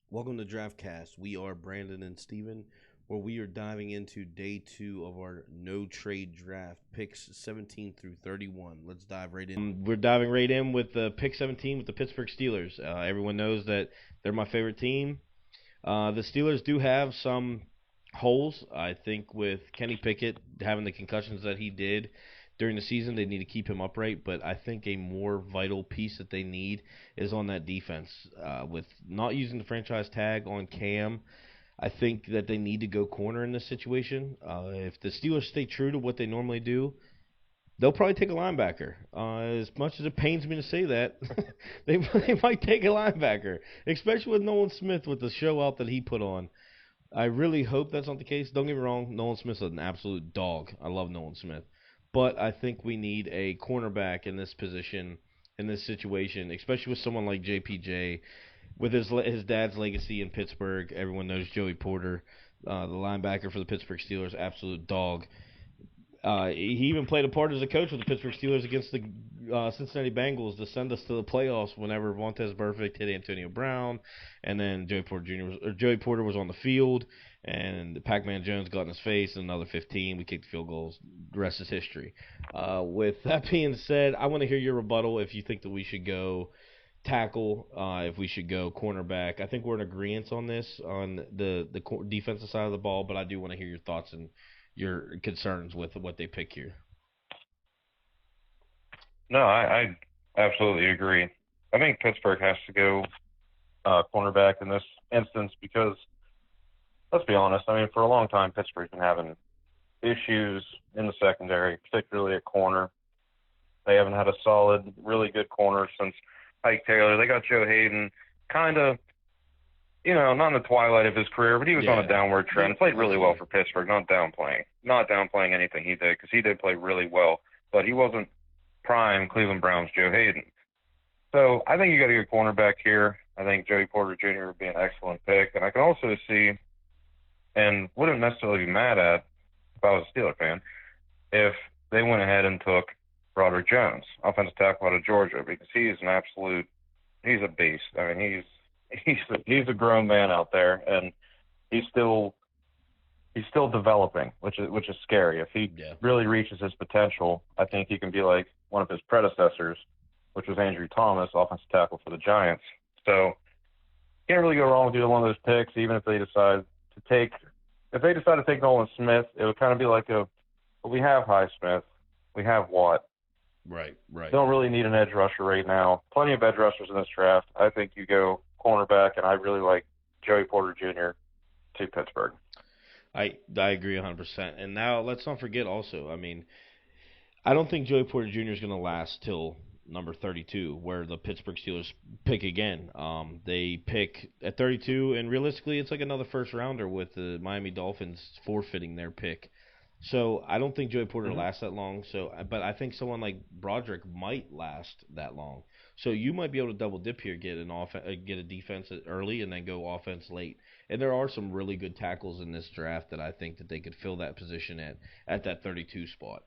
Welcome to DraftCast. We are Brandon and Steven, where we are diving into day two of our no trade draft, picks 17 through 31. Let's dive right in. We're diving right in with the pick 17 with the Pittsburgh Steelers. Everyone knows that they're my favorite team. The Steelers do have some holes. I think with Kenny Pickett having the concussions that he did during the season, they need to keep him upright. But I think a more vital piece that they need is on that defense. With not using the franchise tag on Cam, I think that they need to go corner in this situation. If the Steelers stay true to what they normally do, they'll probably take a linebacker. As much as it pains me to say that, they might take a linebacker, especially with Nolan Smith with the show out that he put on. I really hope that's not the case. Don't get me wrong, Nolan Smith's an absolute dog. I love Nolan Smith. But I think we need a cornerback in this position, in this situation, especially with someone like JPJ, with his dad's legacy in Pittsburgh. Everyone knows Joey Porter, the linebacker for the Pittsburgh Steelers, absolute dog. He even played a part as a coach with the Pittsburgh Steelers against the Cincinnati Bengals to send us to the playoffs whenever Vontez Burfict hit Antonio Brown, and then Joey Porter was on the field, and Pac-Man Jones got in his face, and another 15. We kicked the field goals. The rest is history. With that being said, I want to hear your rebuttal if you think that we should go tackle, if we should go cornerback. I think we're in agreement on this on the defensive side of the ball, but I do want to hear your thoughts and your concerns with what they pick here. No, I absolutely agree. I think Pittsburgh has to go cornerback in this instance because, let's be honest, I mean, for a long time, Pittsburgh's been having issues in the secondary, particularly at corner. They haven't had a solid, really good corner since Ike Taylor. They got Joe Hayden, kind of, not in the twilight of his career, but he was on a downward trend. Played really well for Pittsburgh, not downplaying anything he did, because he did play really well, but he wasn't prime Cleveland Browns Joe Hayden. So I think you got to get cornerback here. I think Joey Porter Jr. would be an excellent pick, and I can also see, and wouldn't necessarily be mad at if I was a Steeler fan, if they went ahead and took Broderick Jones, offensive tackle out of Georgia, because he's a beast. I mean, he's a grown man out there, and he's still developing, which is scary. If he really reaches his potential, I think he can be like one of his predecessors, which was Andrew Thomas, offensive tackle for the Giants. So can't really go wrong with either one of those picks, even if they decide to take Nolan Smith. It would kind of be like we have Highsmith, we have Watt. Right. Don't really need an edge rusher right now. Plenty of edge rushers in this draft. I think you go cornerback, and I really like Joey Porter Jr. to Pittsburgh. I agree 100%. And now let's not forget also, I mean, I don't think Joey Porter Jr. is going to last till number 32, where the Pittsburgh Steelers pick again. They pick at 32, and realistically, it's like another first rounder with the Miami Dolphins forfeiting their pick. So I don't think Joey Porter lasts that long. But I think someone like Broderick might last that long. So you might be able to double dip here, get a defense early, and then go offense late. And there are some really good tackles in this draft that I think that they could fill that position at that 32 spot.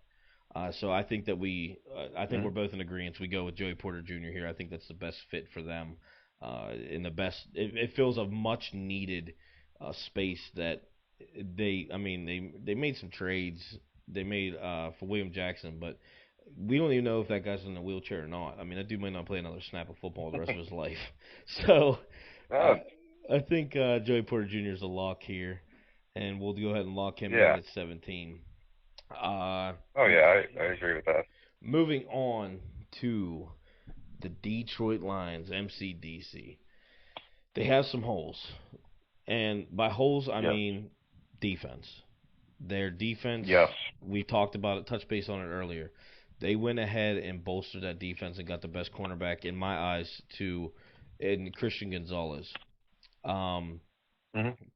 So I think that we're both in agreement. We go with Joey Porter Jr. here. I think that's the best fit for them. It fills a much needed space that they made some trades. They made for William Jackson, but we don't even know if that guy's in a wheelchair or not. I mean, that dude might not play another snap of football the rest of his life. So I think Joey Porter Jr. is a lock here, and we'll go ahead and lock him in at 17. I agree with that. Moving on to the Detroit Lions, MCDC. They have some holes, and by holes I mean defense. Their defense, we talked about it, touched base on it earlier. They went ahead and bolstered that defense and got the best cornerback in my eyes in Christian Gonzalez.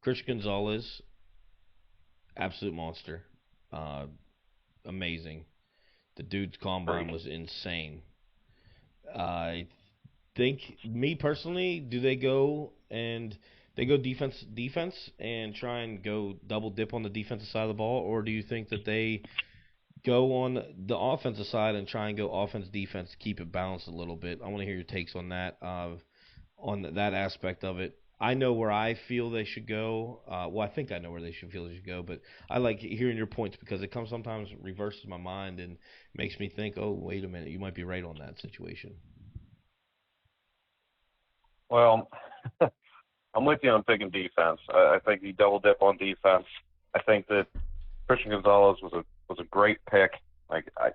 Christian Gonzalez, absolute monster. Amazing. The dude's combine was insane. I think, me personally, do they go defense and try and go double dip on the defensive side of the ball, or do you think that they go on the offensive side and try and go offense defense to keep it balanced a little bit? I want to hear your takes on that, on that aspect of it. I know where I feel they should go. Well, I think I know where they should go, but I like hearing your points because it comes sometimes reverses my mind and makes me think, oh, wait a minute, you might be right on that situation. Well, I'm with you on picking defense. I think you double dip on defense. I think that Christian Gonzalez was a great pick. Like I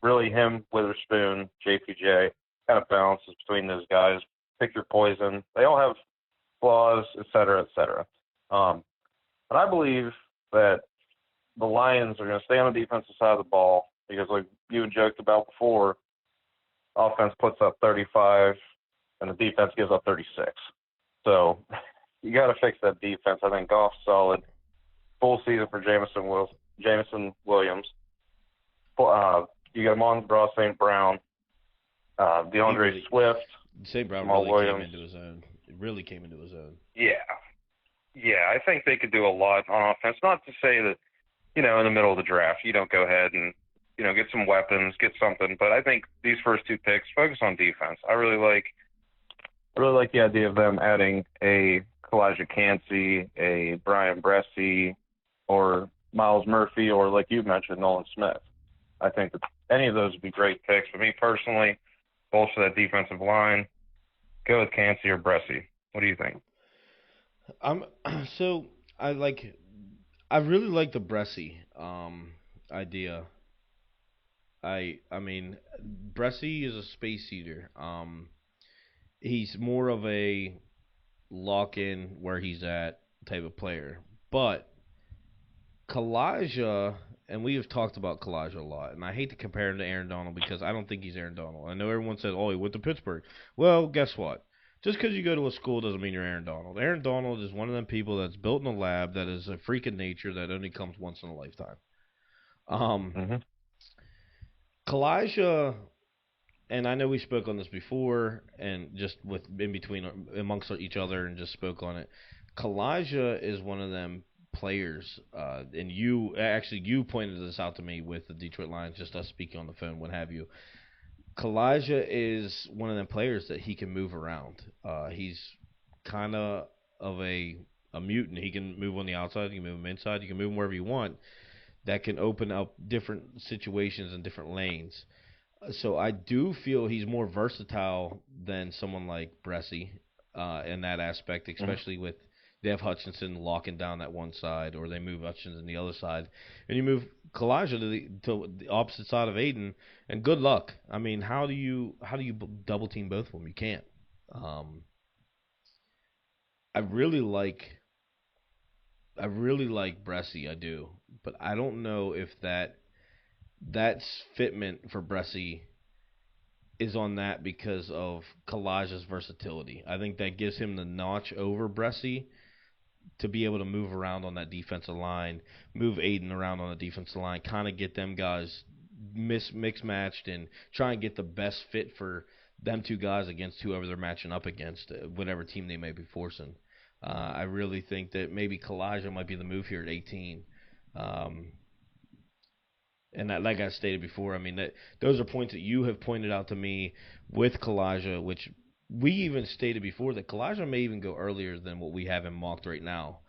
really him, Witherspoon, JPJ kind of balances between those guys. Pick your poison. They all have flaws, et cetera, et cetera. But I believe that the Lions are going to stay on the defensive side of the ball because, like you had joked about before, offense puts up 35 and the defense gives up 36. So you got to fix that defense. I think Goff's solid. Full season for Jameson Williams. You got Amon-Ra St. Brown, DeAndre Swift, St. Brown Jamal really Williams. came into his own. It really came into his own. Yeah, I think they could do a lot on offense. Not to say that, in the middle of the draft, you don't go ahead and, get some weapons, get something. But I think these first two picks focus on defense. I really like the idea of them adding a Kalijah Cansey, a Brian Bresee, or Miles Murphy, or like you mentioned, Nolan Smith. I think that any of those would be great picks. For me personally, bolster that defensive line. Go with Cansey or Bresee. What do you think? I'm so I really like the Bressie idea. I mean Bressie is a space eater. He's more of a lock in where he's at type of player. But Kalijah, and we have talked about Kalijah a lot, and I hate to compare him to Aaron Donald because I don't think he's Aaron Donald. I know everyone says, oh, he went to Pittsburgh. Well, guess what? Just because you go to a school doesn't mean you're Aaron Donald. Aaron Donald is one of them people that's built in a lab that is a freak of nature that only comes once in a lifetime. Mm-hmm. Kalijah, and I know we spoke on this before, and just with in between amongst each other, and just spoke on it. Kalijah is one of them players, and you pointed this out to me with the Detroit Lions, just us speaking on the phone, what have you. Kalijah is one of them players that he can move around. He's kind of a mutant. He can move on the outside, you can move him inside, you can move him wherever you want. That can open up different situations and different lanes. So I do feel he's more versatile than someone like Bressie in that aspect, especially with they have Hutchinson locking down that one side, or they move Hutchinson to the other side, and you move Kalijah to the opposite side of Aiden, and good luck. I mean, how do you double team both of them? You can't. I really like Bressie, I do, but I don't know if that's fitment for Bressie is on that because of Kalijah's versatility. I think that gives him the notch over Bressie to be able to move around on that defensive line, move Aiden around on the defensive line, kind of get them guys mix matched and try and get the best fit for them two guys against whoever they're matching up against, whatever team they may be forcing. I really think that maybe Kalijah might be the move here at 18. And that, like I stated before, I mean that those are points that you have pointed out to me with Kalijah, which we even stated before that Kalijah may even go earlier than what we have him mocked right now.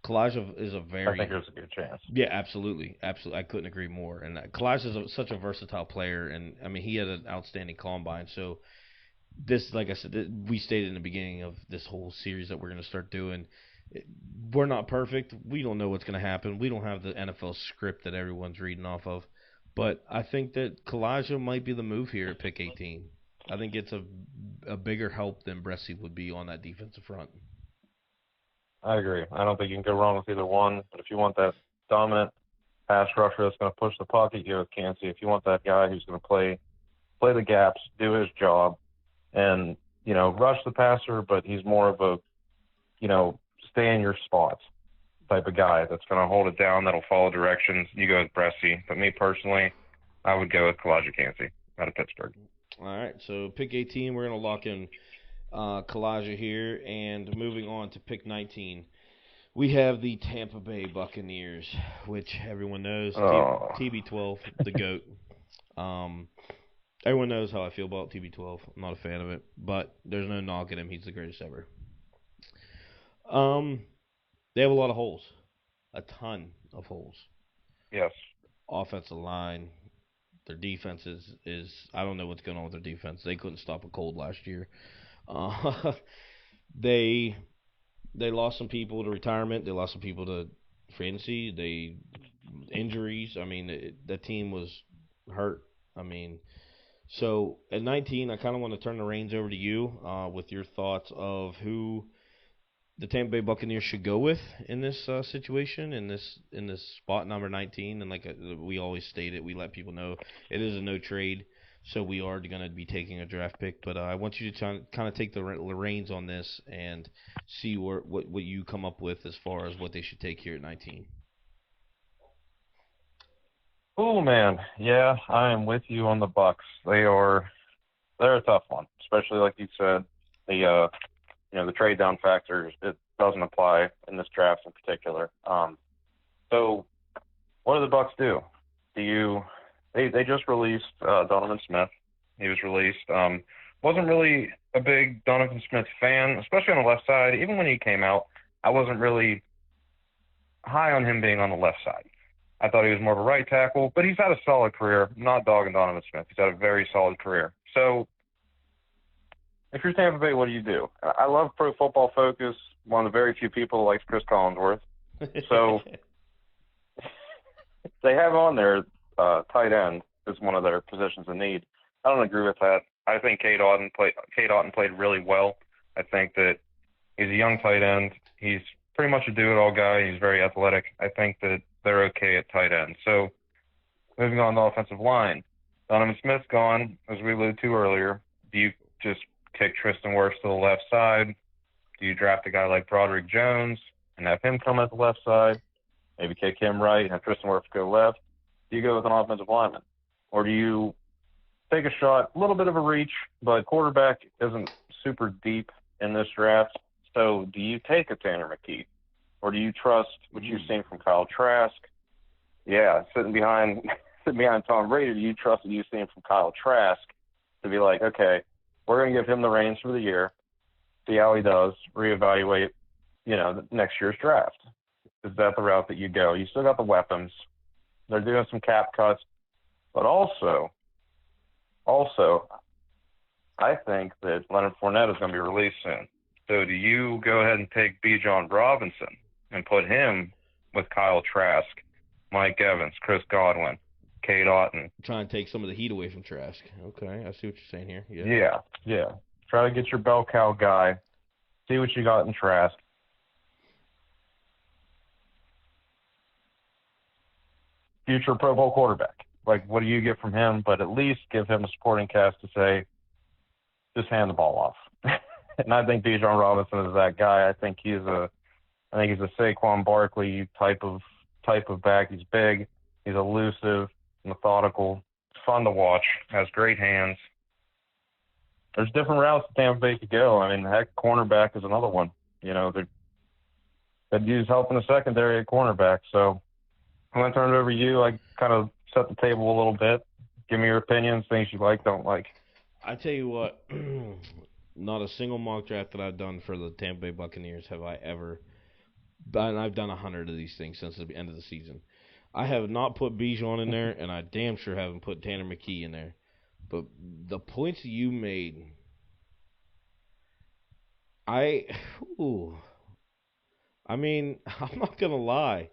Kalijah is a very I think there's a good chance. Yeah, absolutely. I couldn't agree more. And Kalijah is such a versatile player, and I mean he had an outstanding combine. So this, like I said, we stated in the beginning of this whole series that we're going to start doing. We're not perfect. We don't know what's going to happen. We don't have the NFL script that everyone's reading off of. But I think that Kalijah might be the move here at pick 18. I think it's a bigger help than Bressie would be on that defensive front. I agree. I don't think you can go wrong with either one. But if you want that dominant pass rusher that's going to push the pocket, you go with Cansey. If you want that guy who's going to play the gaps, do his job, and rush the passer, but he's more of a stay in your spots type of guy that's going to hold it down, that'll follow directions. You go with Bressie. But me personally, I would go with Kalijah Cansey out of Pittsburgh. All right, so pick 18, we're going to lock in Kalijah here. And moving on to pick 19, we have the Tampa Bay Buccaneers, which everyone knows, TB12, the GOAT. Everyone knows how I feel about TB12. I'm not a fan of it, but there's no knocking him. He's the greatest ever. Um, they have a lot of holes, a ton of holes. Yes. Offensive line, their defense is I don't know what's going on with their defense. They couldn't stop a cold last year. Uh, they they lost some people to retirement. They lost some people to free agency. They injuries. I mean, that team was hurt. I mean, so at 19, I kind of want to turn the reins over to you with your thoughts of who the Tampa Bay Buccaneers should go with in this situation, in this spot number 19. And like we always state it, we let people know it is a no trade, so we are going to be taking a draft pick. But I want you to kind of take the reins on this and see what you come up with as far as what they should take here at 19. Oh man, yeah, I am with you on the Bucks. They're a tough one, especially like you said. The trade down factor, it doesn't apply in this draft in particular. So what do the Bucks do? They just released Donovan Smith. He was released. Wasn't really a big Donovan Smith fan, especially on the left side. Even when he came out, I wasn't really high on him being on the left side. I thought he was more of a right tackle, but he's had a solid career. I'm not dogging Donovan Smith. He's had a very solid career. So if you're Tampa Bay, what do? I love Pro Football Focus, one of the very few people who likes Chris Collinsworth. So they have on there tight end is one of their positions in need. I don't agree with that. I think Cade Otton played really well. I think that he's a young tight end. He's pretty much a do-it-all guy. He's very athletic. I think that they're okay at tight end. So moving on to offensive line. Donovan Smith's gone, as we alluded to earlier. Do you just kick Tristan Wirfs to the left side? Do you draft a guy like Broderick Jones and have him come at the left side? Maybe kick him right and have Tristan Wirfs go left? Do you go with an offensive lineman? Or do you take a shot, a little bit of a reach, but quarterback isn't super deep in this draft. So do you take a Tanner McKee? Or do you trust what you've seen from Kyle Trask? Yeah, sitting behind Tom Brady, do you trust what you've seen from Kyle Trask to be like, okay, we're going to give him the reins for the year, see how he does, reevaluate, next year's draft? Is that the route that you go? You still got the weapons. They're doing some cap cuts. But also, I think that Leonard Fournette is going to be released soon. So do you go ahead and take Bijan Robinson and put him with Kyle Trask, Mike Evans, Chris Godwin, Cade Otton? Try and take some of the heat away from Trask. Okay, I see what you're saying here. Yeah. Try to get your bell cow guy. See what you got in Trask. Future Pro Bowl quarterback. Like, what do you get from him? But at least give him a supporting cast to say, just hand the ball off. And I think Bijan Robinson is that guy. I think he's a Saquon Barkley type of back. He's big, he's elusive, methodical, fun to watch, has great hands. There's different routes that Tampa Bay could go. I mean, heck, cornerback is another one. They'd use help in the secondary at cornerback. So I'm going to turn it over to you. I kind of set the table a little bit. Give me your opinions, things you like, don't like. I tell you what, not a single mock draft that I've done for the Tampa Bay Buccaneers have I ever done. I've done 100 of these things since the end of the season. I have not put Bijan in there, and I damn sure haven't put Tanner McKee in there. But the points that you made, I mean, I'm not gonna lie.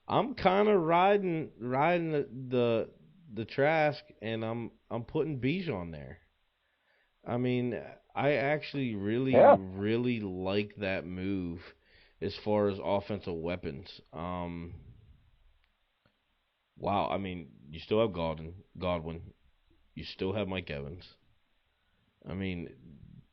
I'm kind of riding the Trask, and I'm putting Bijan there. I mean, I actually really like that move as far as offensive weapons. Wow, I mean, you still have Godwin. You still have Mike Evans. I mean,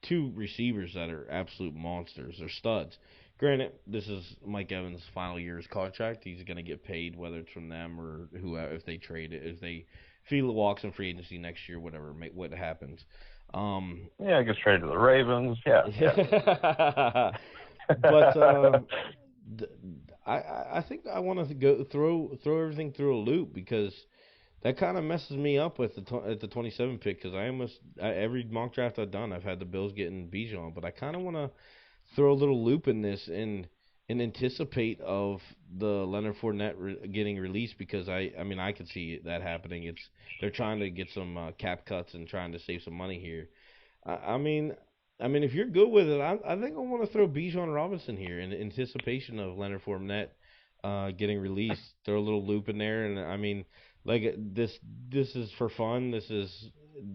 two receivers that are absolute monsters. They're studs. Granted, this is Mike Evans' final year's contract. He's going to get paid, whether it's from them or whoever, if they trade it, if he walks in free agency next year, whatever, what happens. I guess trade to the Ravens. Yeah. But I think I want to go throw everything through a loop, because that kind of messes me up with at the 27 pick, because every mock draft I've done, I've had the Bills getting Bijan, but I kind of want to throw a little loop in this and anticipate of the Leonard Fournette getting released, because I mean I could see that happening. It's they're trying to get some cap cuts and trying to save some money here. I, I mean. I mean, if you're good with it, I think I want to throw Bijan Robinson here in anticipation of Leonard Fournette getting released. Throw a little loop in there, and I mean, like this is for fun. This is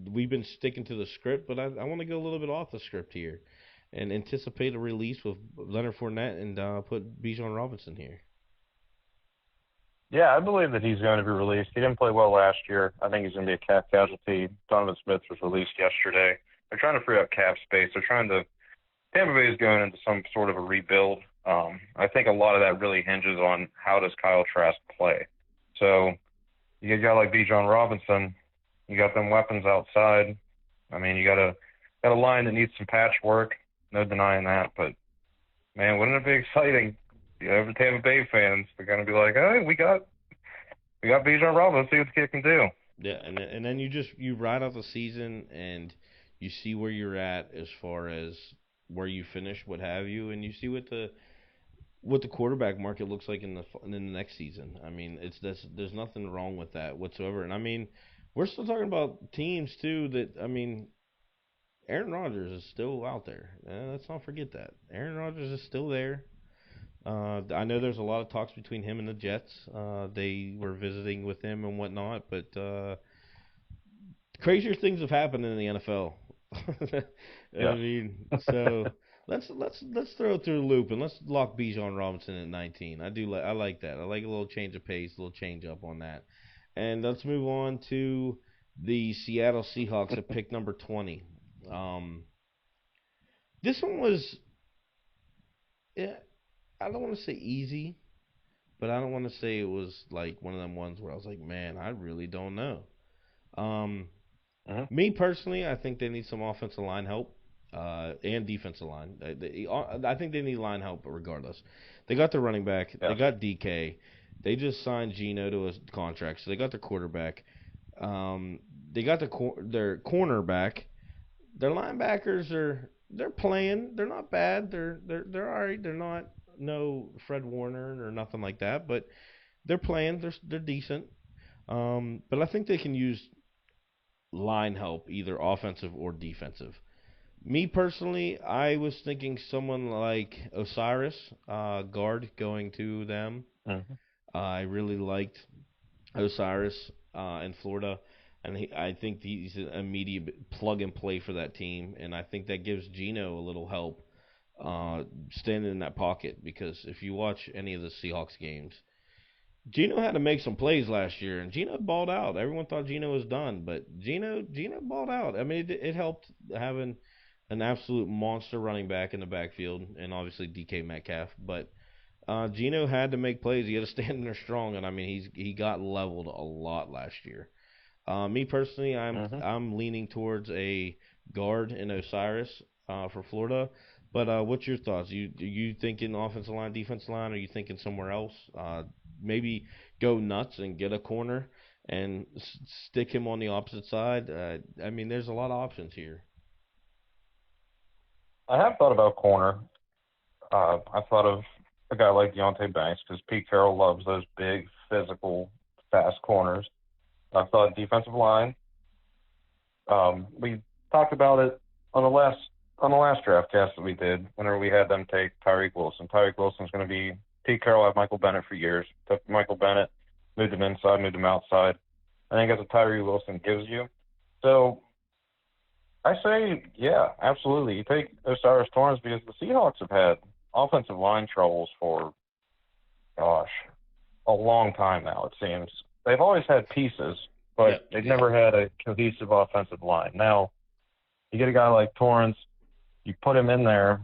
we've been sticking to the script, but I want to go a little bit off the script here and anticipate a release with Leonard Fournette and put Bijan Robinson here. Yeah, I believe that he's going to be released. He didn't play well last year. I think he's going to be a cap casualty. Donovan Smith was released yesterday. They're trying to free up cap space. They're trying to Tampa Bay is going into some sort of a rebuild. I think a lot of that really hinges on how does Kyle Trask play. So you get a guy like Bijan Robinson, you got them weapons outside. I mean, you got a line that needs some patchwork, no denying that. But man, wouldn't it be exciting? You know, the Tampa Bay fans, they're gonna be like, "Hey, we got Bijan Robinson. Let's see what the kid can do." Yeah, and then you ride out the season and you see where you're at as far as where you finish, what have you, and you see what the quarterback market looks like in the next season. I mean, there's nothing wrong with that whatsoever. And I mean, we're still talking about teams too that I mean, Aaron Rodgers is still out there. Let's not forget that. Aaron Rodgers is still there. I know there's a lot of talks between him and the Jets. They were visiting with him and whatnot, but crazier things have happened in the NFL. I Yeah. mean, so let's throw it through the loop and let's lock Bijan Robinson at 19. I like that. I like a little change of pace, a little change up on that. And let's move on to the Seattle Seahawks at pick number 20. Um, this one was, yeah, I don't want to say easy, but I don't want to say it was like one of them ones where I was like, man, I really don't know. Um, Mm-hmm. Me personally, I think they need some offensive line help and defensive line. I think they need line help regardless. They got their running back. Yeah. They got DK. They just signed Geno to a contract, so they got their quarterback. They got their cornerback. Their linebackers they're playing. They're not bad. They're all right. They're not no Fred Warner or nothing like that, but they're playing. They're decent. But I think they can use line help, either offensive or defensive. Me personally, I was thinking someone like Osiris, guard, going to them. Mm-hmm. I really liked Osiris in Florida, and I think he's an immediate plug and play for that team, and I think that gives Geno a little help standing in that pocket, because if you watch any of the Seahawks games, Geno had to make some plays last year, and Geno balled out. Everyone thought Geno was done, but Geno balled out. I mean, it helped having an absolute monster running back in the backfield, and obviously DK Metcalf. But Geno had to make plays. He had to stand in there strong, and I mean, he got leveled a lot last year. Me personally, Mm-hmm. I'm leaning towards a guard in Osiris for Florida. But what's your thoughts? You thinking offensive line, defensive line? Or are you thinking somewhere else? Maybe go nuts and get a corner and stick him on the opposite side. I mean, there's a lot of options here. I have thought about corner. I thought of a guy like Deontay Banks because Pete Carroll loves those big, physical, fast corners. I thought defensive line. We talked about it on the last draft cast that we did. Whenever we had them take Tyreek Wilson. Tyreek Wilson's going to be Pete Carroll had Michael Bennett for years. Took Michael Bennett, moved him inside, moved him outside. I think that's what Tyreek Wilson gives you. So I say, yeah, absolutely. You take Osiris Torrance because the Seahawks have had offensive line troubles for, gosh, a long time now, it seems. They've always had pieces, but they've never had a cohesive offensive line. Now, you get a guy like Torrance, you put him in there,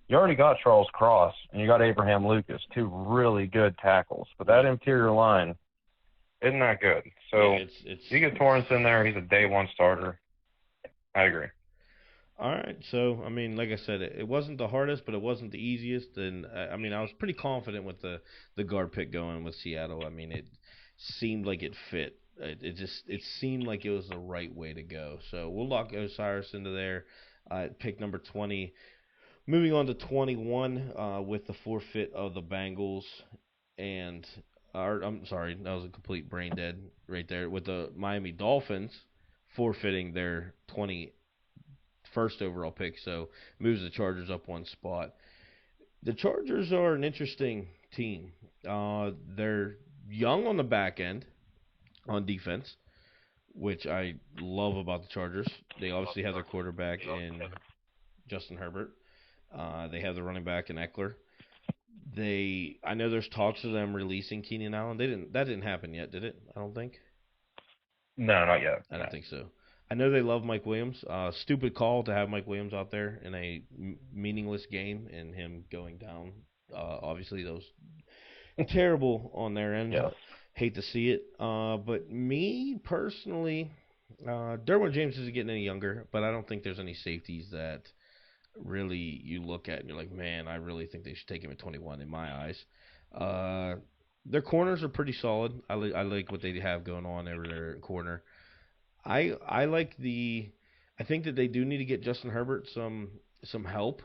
you already got Charles Cross, and you got Abraham Lucas, two really good tackles. But that interior line isn't that good. So you get Torrance in there, he's a day one starter. I agree. All right, so I mean, like I said, it wasn't the hardest, but it wasn't the easiest, and I mean, I was pretty confident with the guard pick going with Seattle. I mean, it seemed like it fit. It seemed like it was the right way to go. So we'll lock Osiris into there at pick number 20. Moving on to 21 with the forfeit of the Bengals and I'm sorry, that was a complete brain dead right there with the Miami Dolphins forfeiting their 21st overall pick, so moves the Chargers up one spot. The Chargers are an interesting team. They're young on the back end on defense, which I love about the Chargers. They obviously have their quarterback in Justin Herbert. They have the running back in Eckler. I know there's talks of them releasing Keenan Allen. That didn't happen yet, did it? I don't think. No, not yet. I don't think so. I know they love Mike Williams. Stupid call to have Mike Williams out there in a meaningless game and him going down. Obviously, those terrible on their end. Yes. Hate to see it. But me personally, Derwin James isn't getting any younger, but I don't think there's any safeties that really you look at and you're like, man, I really think they should take him at 21 in my eyes. Their corners are pretty solid. I like what they have going on over their corner. I like I think that they do need to get Justin Herbert some help.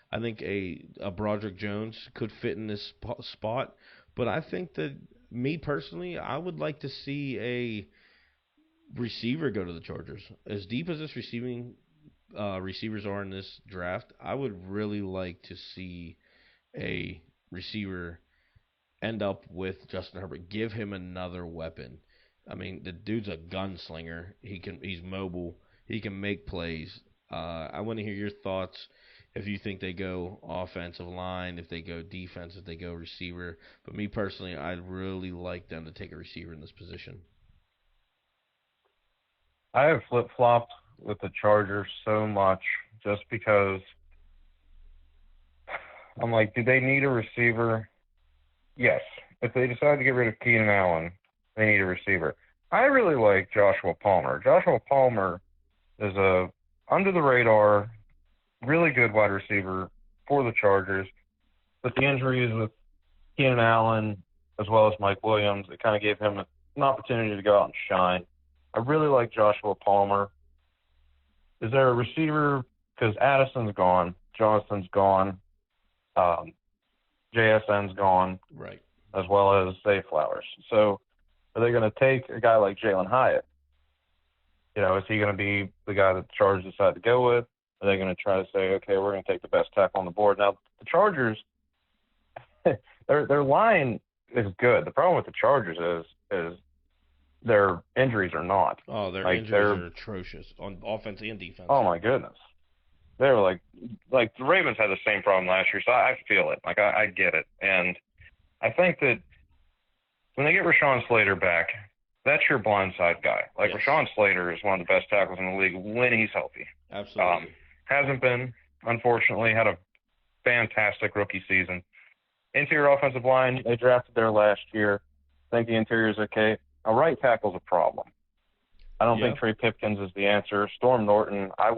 I think a Broderick Jones could fit in this spot, but I think that me personally, I would like to see a receiver go to the Chargers. As deep as this receivers are in this draft, I would really like to see a receiver end up with Justin Herbert. Give him another weapon. I mean, the dude's a gunslinger. He's mobile. He can make plays. I want to hear your thoughts. If you think they go offensive line, if they go defense, if they go receiver. But me personally, I'd really like them to take a receiver in this position. I have flip-flopped with the Chargers so much just because I'm like, do they need a receiver? Yes. If they decide to get rid of Keenan Allen, they need a receiver. I really like Joshua Palmer. Joshua Palmer is a under-the-radar, really good wide receiver for the Chargers. But the injuries with Keenan Allen as well as Mike Williams, it kind of gave him an opportunity to go out and shine. I really like Joshua Palmer. Is there a receiver? Because Addison's gone, Jonathan's gone, JSN's gone, right, as well as Zay Flowers. So are they going to take a guy like Jalen Hyatt? You know, is he going to be the guy that the Chargers decide to go with? Are they going to try to say, okay, we're going to take the best tackle on the board? Now, the Chargers, their line is good. The problem with the Chargers is their injuries are not. Oh, their injuries are atrocious on offense and defense. Oh, my goodness. They were like the Ravens had the same problem last year, so I feel it. Like, I get it. And I think that when they get Rashawn Slater back, that's your blindside guy. Like, yes. Rashawn Slater is one of the best tackles in the league when he's healthy. Absolutely. Hasn't been, unfortunately, had a fantastic rookie season. Interior offensive line, they drafted there last year. I think the interior is okay. A right tackle's a problem. I don't think Trey Pipkins is the answer. Storm Norton, I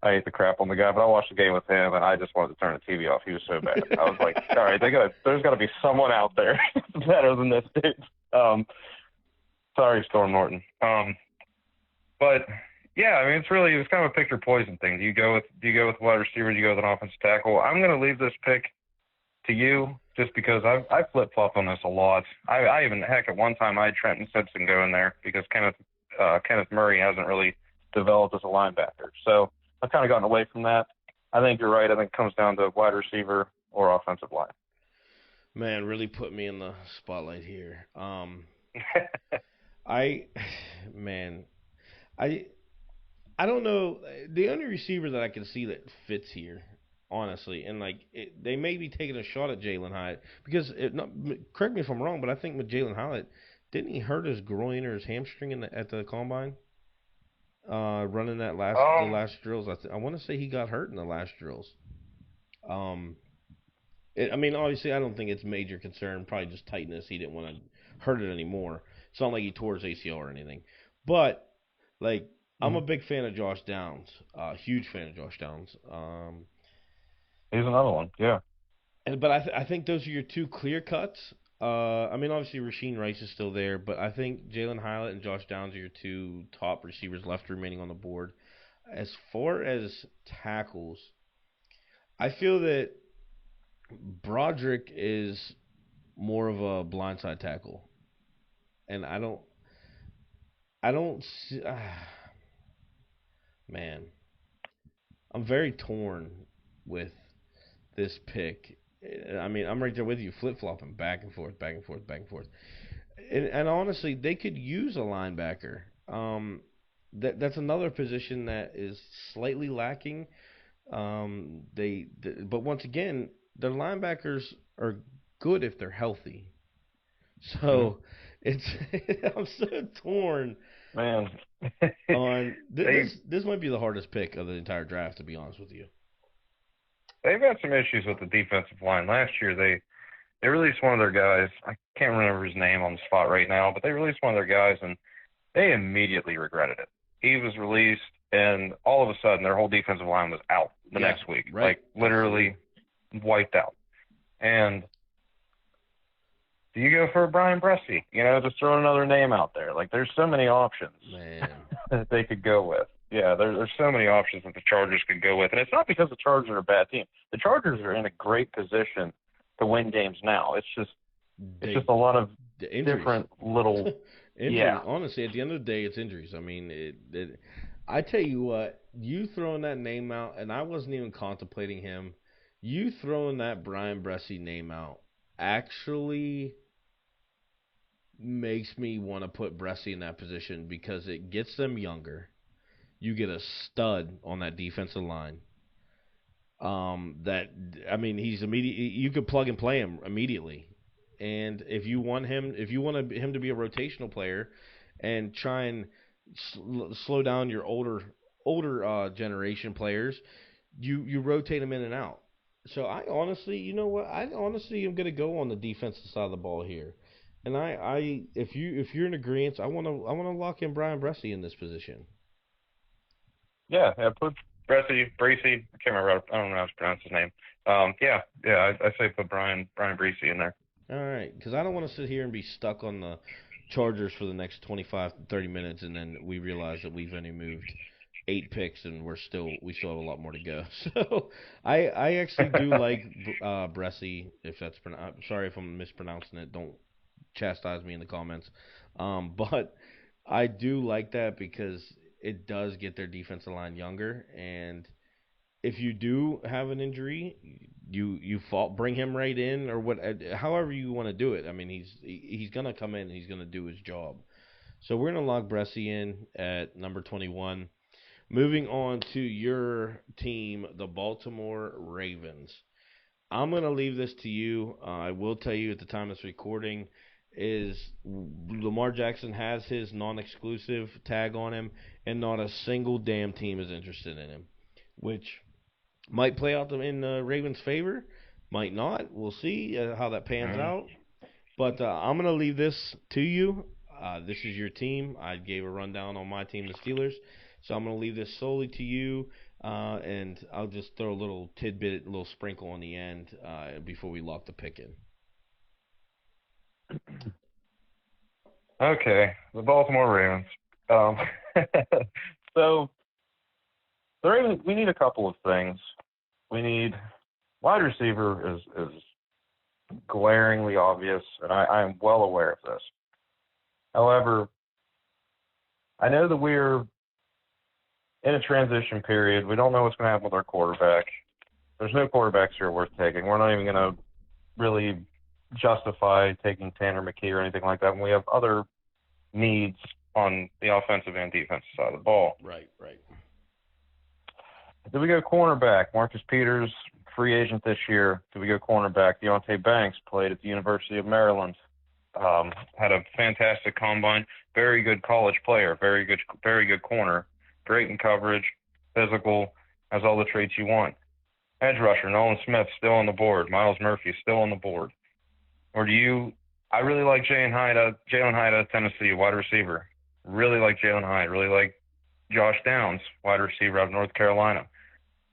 hate the crap on the guy, but I watched the game with him, and I just wanted to turn the TV off. He was so bad. I was like, all right, there's got to be someone out there better than this dude. Sorry, Storm Norton. But yeah, I mean, it's kind of a pick your poison thing. Do you go with wide receiver? Do you go with an offensive tackle? I'm going to leave this pick to you just because I flip flop on this a lot. I even at one time I had Trenton Simpson go in there because Kenneth Murray hasn't really developed as a linebacker. So I've kind of gotten away from that. I think you're right. I think it comes down to wide receiver or offensive line. Man, really put me in the spotlight here. I don't know. The only receiver that I can see that fits here, honestly, and they may be taking a shot at Jalen Hyatt because correct me if I'm wrong, but I think with Jalen Hyatt, didn't he hurt his groin or his hamstring at the combine? Running the last drills. I want to say he got hurt in the last drills. I mean, obviously, I don't think it's major concern. Probably just tightness. He didn't want to hurt it anymore. It's not like he tore his ACL or anything. But I'm a big fan of Josh Downs. Huge fan of Josh Downs. He's another one, yeah. But I think those are your two clear cuts. I mean, obviously, Rasheed Rice is still there, but I think Jalen Hyatt and Josh Downs are your two top receivers left remaining on the board. As far as tackles, I feel that Broderick is more of a blindside tackle, and I don't see, man, I'm very torn with this pick. I mean, I'm right there with you, flip flopping back and forth, back and forth, back and forth. And honestly, they could use a linebacker. That's another position that is slightly lacking. But once again, their linebackers are good if they're healthy. Mhm. So it's I'm so torn Man, on they this might be the hardest pick of the entire draft, to be honest with you. they've had some issues with the defensive line. Last year, they released one of their guys. I can't remember his name on the spot right now, but they released one of their guys, and they immediately regretted it. He was released, and all of a sudden, their whole defensive line was out the Yeah, next week, right. like literally wiped out. And do you go for Brian Bresci? Just throw another name out there. Like, there's so many options Man. that they could go with. Yeah, there's so many options that the Chargers could go with. And it's not because the Chargers are a bad team. The Chargers are in a great position to win games now. It's just a lot of The injuries. different little Injuries. Yeah. Honestly, at the end of the day, it's injuries. I mean, I tell you what, you throwing that name out, and I wasn't even contemplating him. You throwing that Brian Bresci name out actually makes me want to put Bresci in that position because it gets them younger. You get a stud on that defensive line. That I mean, he's immediate. You could plug and play him immediately. And if you want him to be a rotational player, and try and slow down your older generation players, you rotate them in and out. So I honestly, you know what? I honestly am gonna go on the defensive side of the ball here. And if you're in agreement, I wanna lock in Brian Bresci in this position. Yeah, put Bracy. I can't remember. I don't know how to pronounce his name. Yeah. I say put Brian Bracy in there. All right, because I don't want to sit here and be stuck on the Chargers for the next 25 to 30 minutes, and then we realize that we've only moved 8 picks, and we still have a lot more to go. So I actually do like Bresci, if that's sorry if I'm mispronouncing it. Don't chastise me in the comments. But I do like that because it does get their defensive line younger, and if you do have an injury, bring him right in or what, however you want to do it. I mean, he's gonna come in and he's gonna do his job. So we're gonna lock Bresci in at number 21. Moving on to your team, the Baltimore Ravens. I'm gonna leave this to you. I will tell you at the time of this recording is Lamar Jackson has his non-exclusive tag on him, and not a single damn team is interested in him, which might play out in the Ravens' favor, might not. We'll see how that pans out. But I'm going to leave this to you. This is your team. I gave a rundown on my team, the Steelers. So I'm going to leave this solely to you. And I'll just throw a little tidbit, a little sprinkle on the end before we lock the pick in. Okay, the Baltimore Ravens. So the Ravens, we need a couple of things. We need wide receiver is glaringly obvious, and I am well aware of this. However, I know that we're in a transition period. We don't know what's going to happen with our quarterback. There's no quarterbacks here worth taking. We're not even going to really justify taking Tanner McKee or anything like that when we have other needs on the offensive and defensive side of the ball. Right. Do we go cornerback? Marcus Peters, free agent this year. Do we go cornerback? Deontay Banks played at the University of Maryland. Had a fantastic combine. Very good college player. Very good corner. Great in coverage. Physical. Has all the traits you want. Edge rusher Nolan Smith still on the board. Miles Murphy still on the board. Or do you? I really like Jalen Hyde out of Tennessee, wide receiver. Really like Jalen Hyde. Really like Josh Downs, wide receiver out of North Carolina.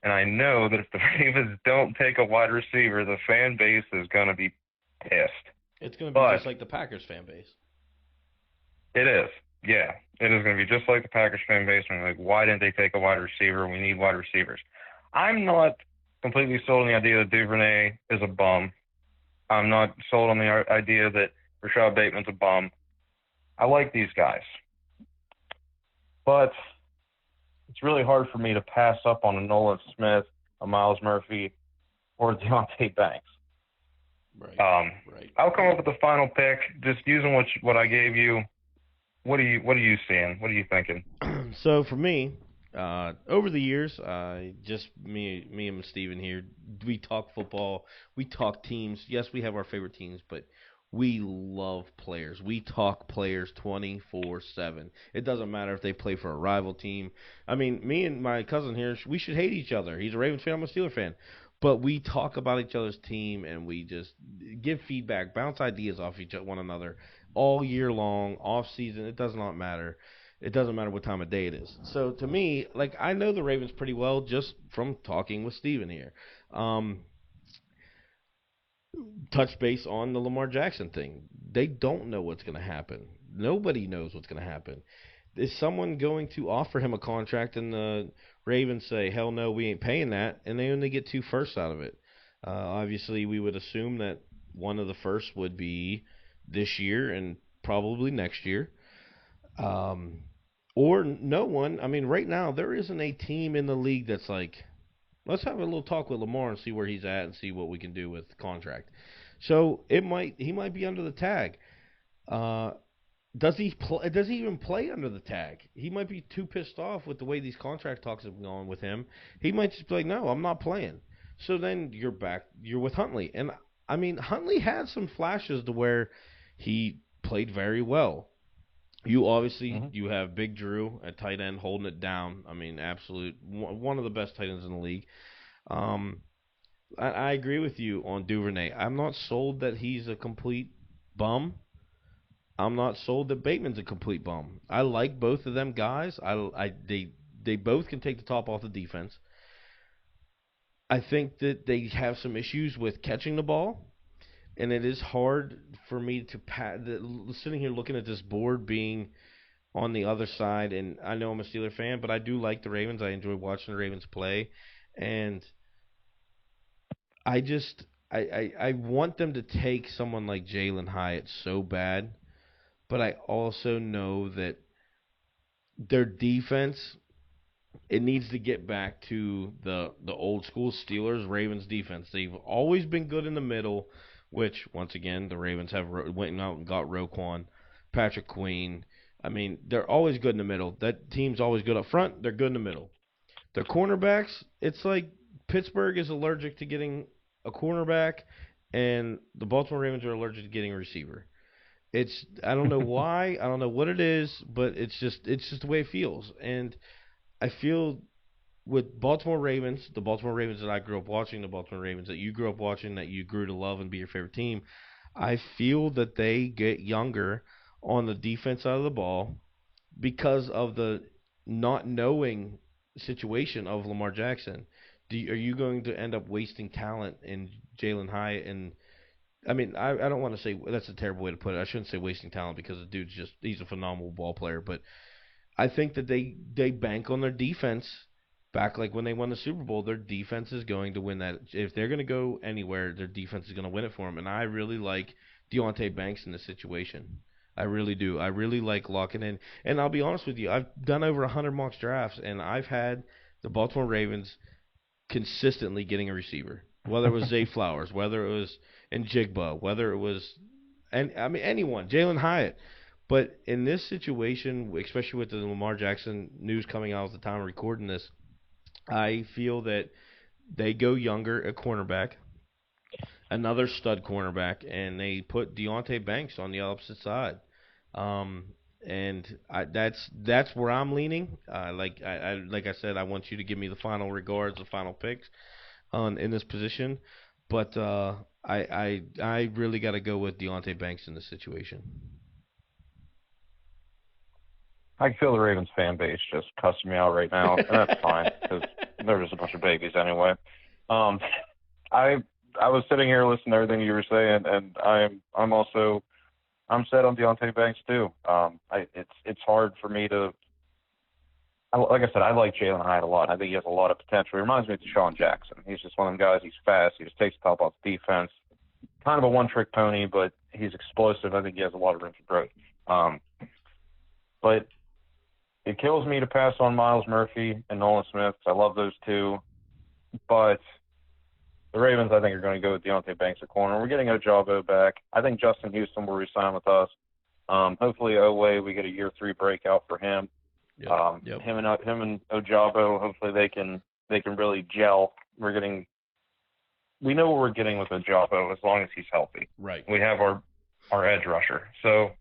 And I know that if the Ravens don't take a wide receiver, the fan base is going to be pissed. It's going to be just like the Packers fan base. It is. Yeah. It is going to be just like the Packers fan base. And like, why didn't they take a wide receiver? We need wide receivers. I'm not completely sold on the idea that Duvernay is a bum. I'm not sold on the idea that Rashad Bateman's a bum. I like these guys, but it's really hard for me to pass up on a Nolan Smith, a Miles Murphy, or Deontay Banks. Right. Right. I'll come up with the final pick, just using what I gave you. What are you seeing? What are you thinking? So for me, over the years, just me and Steven here, we talk football, we talk teams. Yes, we have our favorite teams, but we love players. We talk players 24/7. It doesn't matter if they play for a rival team. I mean, me and my cousin here, we should hate each other. He's a Ravens fan, I'm a Steeler fan. But we talk about each other's team and we just give feedback, bounce ideas off one another all year long, off season. It does not matter. It doesn't matter what time of day it is. So to me, like I know the Ravens pretty well just from talking with Steven here. Touch base on the Lamar Jackson thing. They don't know what's going to happen. Nobody knows what's going to happen. Is someone going to offer him a contract and the Ravens say, hell no, we ain't paying that, and they only get 2 firsts out of it? Obviously, we would assume that one of the firsts would be this year and probably next year. Or no one. I mean, right now, there isn't a team in the league that's like, let's have a little talk with Lamar and see where he's at and see what we can do with the contract. So he might be under the tag. Does he even play under the tag? He might be too pissed off with the way these contract talks have gone with him. He might just be like, no, I'm not playing. So then you're with Huntley. And I mean, Huntley had some flashes to where he played very well. You obviously you have Big Drew at tight end holding it down. I mean, absolute one of the best tight ends in the league. I agree with you on Duvernay. I'm not sold that he's a complete bum. I'm not sold that Bateman's a complete bum. I like both of them guys. They both can take the top off the defense. I think that they have some issues with catching the ball, and it is hard for me to sitting here looking at this board being on the other side. And I know I'm a Steeler fan, but I do like the Ravens. I enjoy watching the Ravens play, and I want them to take someone like Jalen Hyatt so bad. But I also know that their defense, it needs to get back to the old school Steelers Ravens defense. They've always been good in the middle, which once again the Ravens have went out and got Roquan, Patrick Queen. I mean, they're always good in the middle. That team's always good up front. They're good in the middle. Their cornerbacks, it's like Pittsburgh is allergic to getting a cornerback, and the Baltimore Ravens are allergic to getting a receiver. I don't know why, I don't know what it is, but it's just the way it feels. And I feel with Baltimore Ravens, the Baltimore Ravens that I grew up watching, the Baltimore Ravens that you grew up watching, that you grew to love and be your favorite team, I feel that they get younger on the defense side of the ball because of the not knowing situation of Lamar Jackson. Are you going to end up wasting talent in Jalen Hyatt? And I mean, I don't want to say that's a terrible way to put it. I shouldn't say wasting talent because the dude's he's a phenomenal ball player. But I think that they bank on their defense back like when they won the Super Bowl. Their defense is going to win that. If they're going to go anywhere, their defense is going to win it for them. And I really like Deontay Banks in this situation. I really do. I really like locking in. And I'll be honest with you, I've done over 100 mock drafts, and I've had the Baltimore Ravens consistently getting a receiver. Whether it was Zay Flowers, whether it was Njigba, whether it was, anyone, Jalen Hyatt. But in this situation, especially with the Lamar Jackson news coming out at the time of recording this, I feel that they go younger at cornerback, another stud cornerback, and they put Deontay Banks on the opposite side. That's where I'm leaning. Like I said, I want you to give me the final regards, the final picks in this position, but I really got to go with Deontay Banks in this situation. I can feel the Ravens fan base just cussing me out right now, and that's fine because they're just a bunch of babies anyway. I was sitting here listening to everything you were saying, and I'm set on Deontay Banks too. It's hard for me to like I said, I like Jalen Hyatt a lot. I think he has a lot of potential. He reminds me of Deshaun Jackson. He's just one of them guys. He's fast. He just takes the top off defense. Kind of a one-trick pony, but he's explosive. I think he has a lot of room for growth. But it kills me to pass on Miles Murphy and Nolan Smith. I love those two. But the Ravens, I think, are going to go with Deontay Banks at corner. We're getting Ojabo back. I think Justin Houston will re-sign with us. Hopefully, Oweh, we get a year 3 breakout for him. Yep. Him and Ojabo, hopefully they can really gel. We know what we're getting with Ojabo as long as he's healthy. Right. We have our edge rusher. So,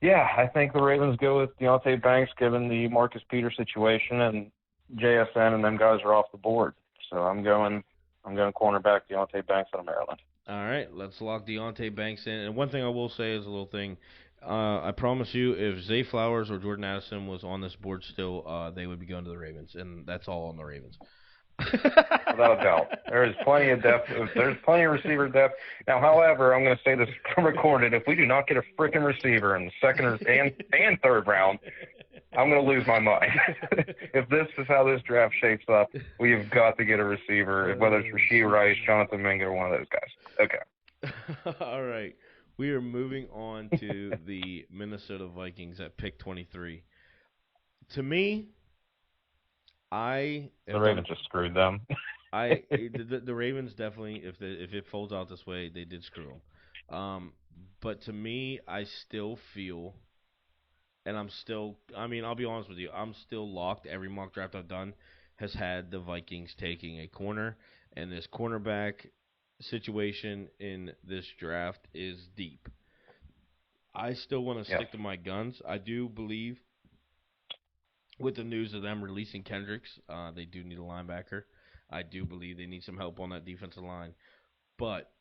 yeah, I think the Ravens go with Deontay Banks given the Marcus Peters situation, and JSN and them guys are off the board. So I'm going cornerback Deontay Banks out of Maryland. All right, let's lock Deontay Banks in. And one thing I will say is a little thing. I promise you, if Zay Flowers or Jordan Addison was on this board still, they would be going to the Ravens, and that's all on the Ravens. Without a doubt. There is plenty of depth. There's plenty of receiver depth. Now, however, I'm going to say this recorded. If we do not get a freaking receiver in the second and third round, I'm going to lose my mind. If this is how this draft shapes up, we have got to get a receiver, whether it's Rashee Rice, Jonathan Mingo, or one of those guys. Okay. All right. We are moving on to the Minnesota Vikings at pick 23. To me, the Ravens just screwed them. The Ravens definitely, if it folds out this way, they did screw them. But to me, I still feel, and I'll be honest with you, I'm still locked. Every mock draft I've done has had the Vikings taking a corner, and this cornerback situation in this draft is deep. I still want to stick to my guns. I do believe with the news of them releasing Kendricks, they do need a linebacker. I do believe they need some help on that defensive line. But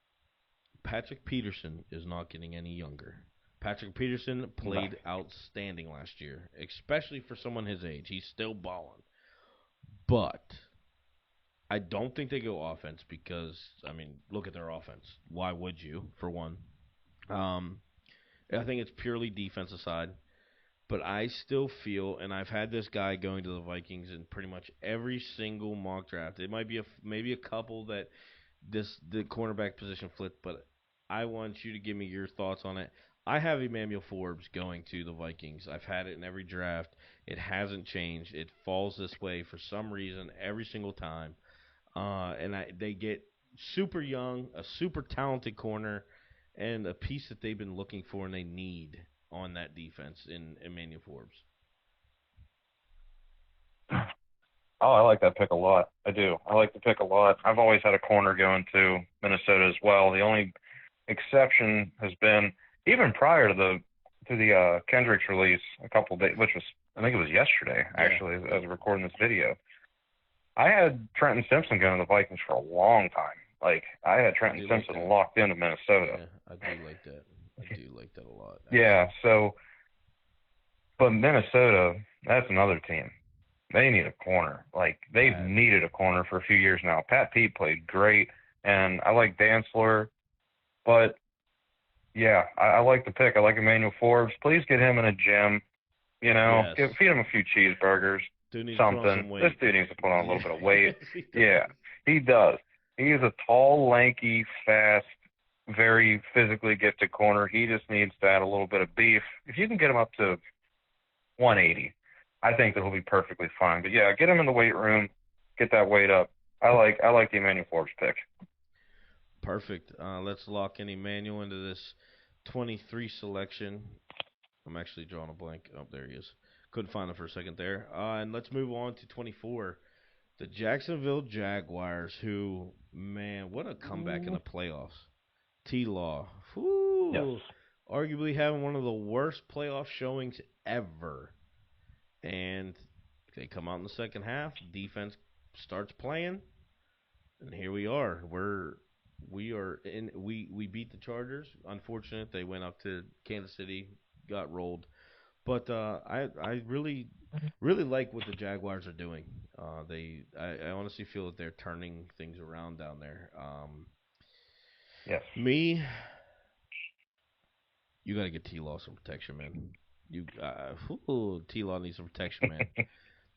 Patrick Peterson is not getting any younger. Patrick Peterson played outstanding last year, especially for someone his age. He's still balling. But I don't think they go offense because, look at their offense. Why would you, for one? I think it's purely defensive side. But I still feel, and I've had this guy going to the Vikings in pretty much every single mock draft. It might be maybe a couple that the cornerback position flipped, but I want you to give me your thoughts on it. I have Emmanuel Forbes going to the Vikings. I've had it in every draft. It hasn't changed. It falls this way for some reason every single time. They get super young, a super talented corner, and a piece that they've been looking for and they need on that defense in Emmanuel Forbes. Oh, I like that pick a lot. I do. I like the pick a lot. I've always had a corner going to Minnesota as well. The only exception has been even prior to the Kendricks release a couple of days, which was, I think it was yesterday, actually, as we're recording this video. I had Trenton Simpson going to the Vikings for a long time. Like, I had Trenton Simpson locked into Minnesota. Yeah, I do like that. I do like that a lot. Yeah, but Minnesota, that's another team. They need a corner. Like, they've needed a corner for a few years now. Pat Pete played great, and I like Dantzler, but, yeah, I like the pick. I like Emmanuel Forbes. Please get him in a gym, feed him a few cheeseburgers, something. This dude needs to put on a little bit of weight. Yeah, he does. He is a tall, lanky, fast, very physically gifted corner. He just needs to add a little bit of beef. If you can get him up to 180, I think that he'll be perfectly fine. But yeah, get him in the weight room, get that weight up. I like the Emmanuel Forbes pick. Perfect. Let's lock in Emmanuel into this 23 selection. I'm actually drawing a blank. Oh, there he is. Couldn't find him for a second there. And let's move on to 24. The Jacksonville Jaguars, who, man, what a comeback in the playoffs. T-Law. Yes. Arguably having one of the worst playoff showings ever. And they come out in the second half. Defense starts playing. And here we are. We beat the Chargers. Unfortunate. They went up to Kansas City, got rolled. But I really like what the Jaguars are doing. I honestly feel that they're turning things around down there. Yes. You got to get T-Law some protection, man. T-Law needs some protection, man.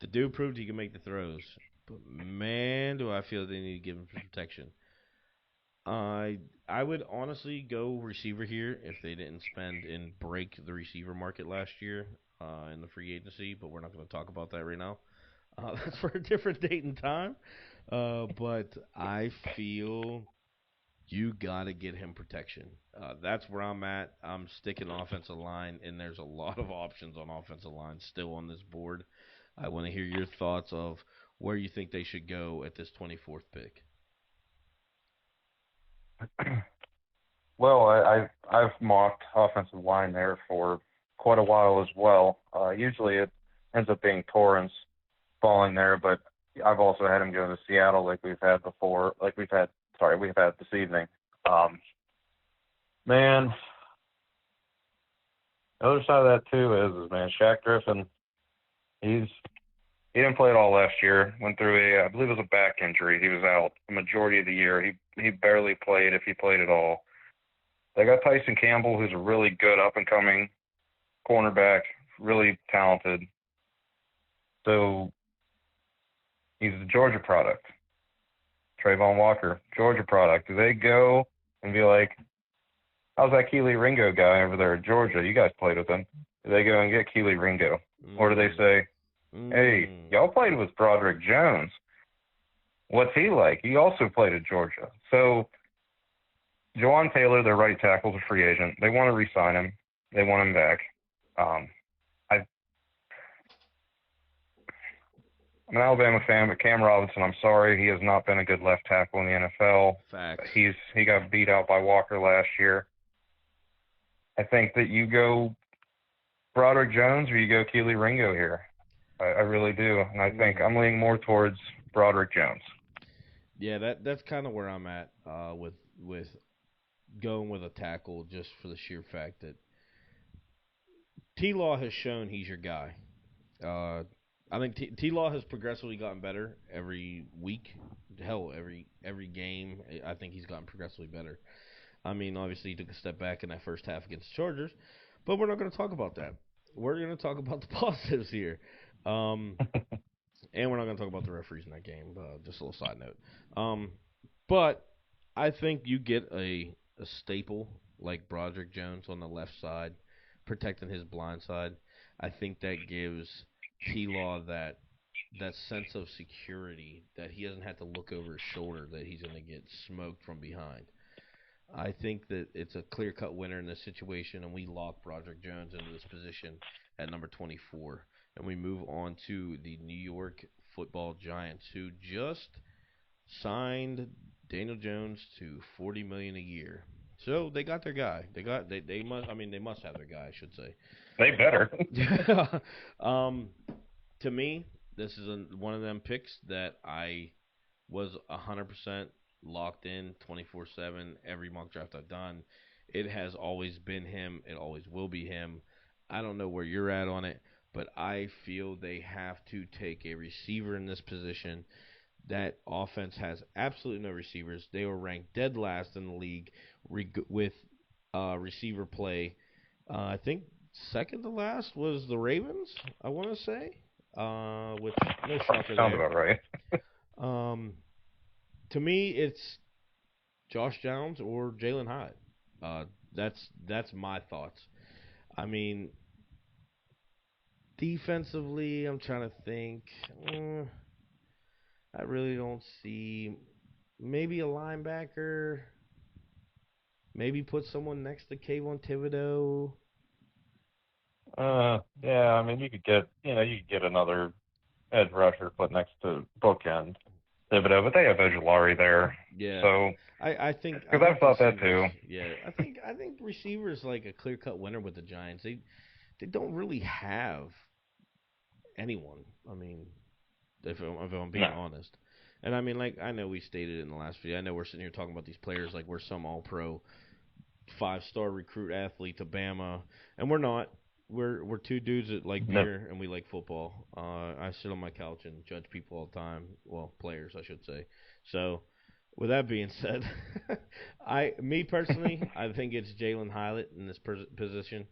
The dude proved he can make the throws, but man, do I feel they need to give him some protection. I would honestly go receiver here if they didn't spend and break the receiver market last year in the free agency, but we're not going to talk about that right now. That's for a different date and time. But I feel you got to get him protection. That's where I'm at. I'm sticking offensive line, and there's a lot of options on offensive line still on this board. I want to hear your thoughts of where you think they should go at this 24th pick. Well, I've mocked offensive line there for quite a while as well. Usually it ends up being Torrance falling there, but I've also had him go to Seattle like we've had before, we've had this evening. Man, the other side of that too is man, Shaq Griffin, he didn't play at all last year. Went through I believe it was a back injury. He was out the majority of the year. He barely played, if he played at all. They got Tyson Campbell, who's a really good up and coming cornerback, really talented. So he's a Georgia product. Trayvon Walker, Georgia product. Do they go and be like, how's that Keely Ringo guy over there at Georgia? You guys played with him. Do they go and get Keely Ringo? Or do they say, hey, y'all played with Broderick Jones. What's he like? He also played at Georgia. So Jawan Taylor, their right tackle, is a free agent. They want to re-sign him. They want him back. I'm an Alabama fan, but Cam Robinson, I'm sorry, he has not been a good left tackle in the NFL. Facts. He got beat out by Walker last year. I think that you go Broderick Jones or you go Keely Ringo here. I really do, and I think I'm leaning more towards Broderick Jones. Yeah, that's kind of where I'm at with going with a tackle, just for the sheer fact that T-Law has shown he's your guy. I think T-Law has progressively gotten better every week. Hell, every game, I think he's gotten progressively better. I mean, obviously he took a step back in that first half against the Chargers, but we're not going to talk about that. We're going to talk about the positives here. And we're not going to talk about the referees in that game. Just a little side note. But I think you get a staple like Broderick Jones on the left side, protecting his blind side. I think that gives T-Law that sense of security that he doesn't have to look over his shoulder that he's going to get smoked from behind. I think that it's a clear-cut winner in this situation, and we lock Broderick Jones into this position at number 24. And we move on to the New York Football Giants, who just signed Daniel Jones to $40 million a year. So they got their guy. They must have their guy, I should say. They better. To me, this is one of them picks that I was 100% locked in 24/7 every mock draft I've done. It has always been him. It always will be him. I don't know where you're at on it, but I feel they have to take a receiver in this position. That offense has absolutely no receivers. They were ranked dead last in the league with receiver play. I think second to last was the Ravens, I want to say, which no shocker Sounds there. about right. To me, it's Josh Downs or Jalen Hyatt. That's my thoughts. I mean, defensively, I'm trying to think. I really don't see. Maybe a linebacker. Maybe put someone next to Kayvon Thibodeau. Yeah, I mean, you could get another edge rusher put next to bookend Thibodeau, but they have Ojulari there. Yeah. So I think because I've thought that too. Yeah, I think receivers like a clear cut winner with the Giants. They don't really have anyone. I mean, if I'm being honest. And I mean, like, I know we stated in the last video. I know we're sitting here talking about these players like we're some all-pro 5-star recruit athlete to Bama, and we're not. We're two dudes that like beer and we like football. I sit on my couch and judge people all the time. Well, players, I should say. So, with that being said, me personally, I think it's Jalen Hyatt in this position.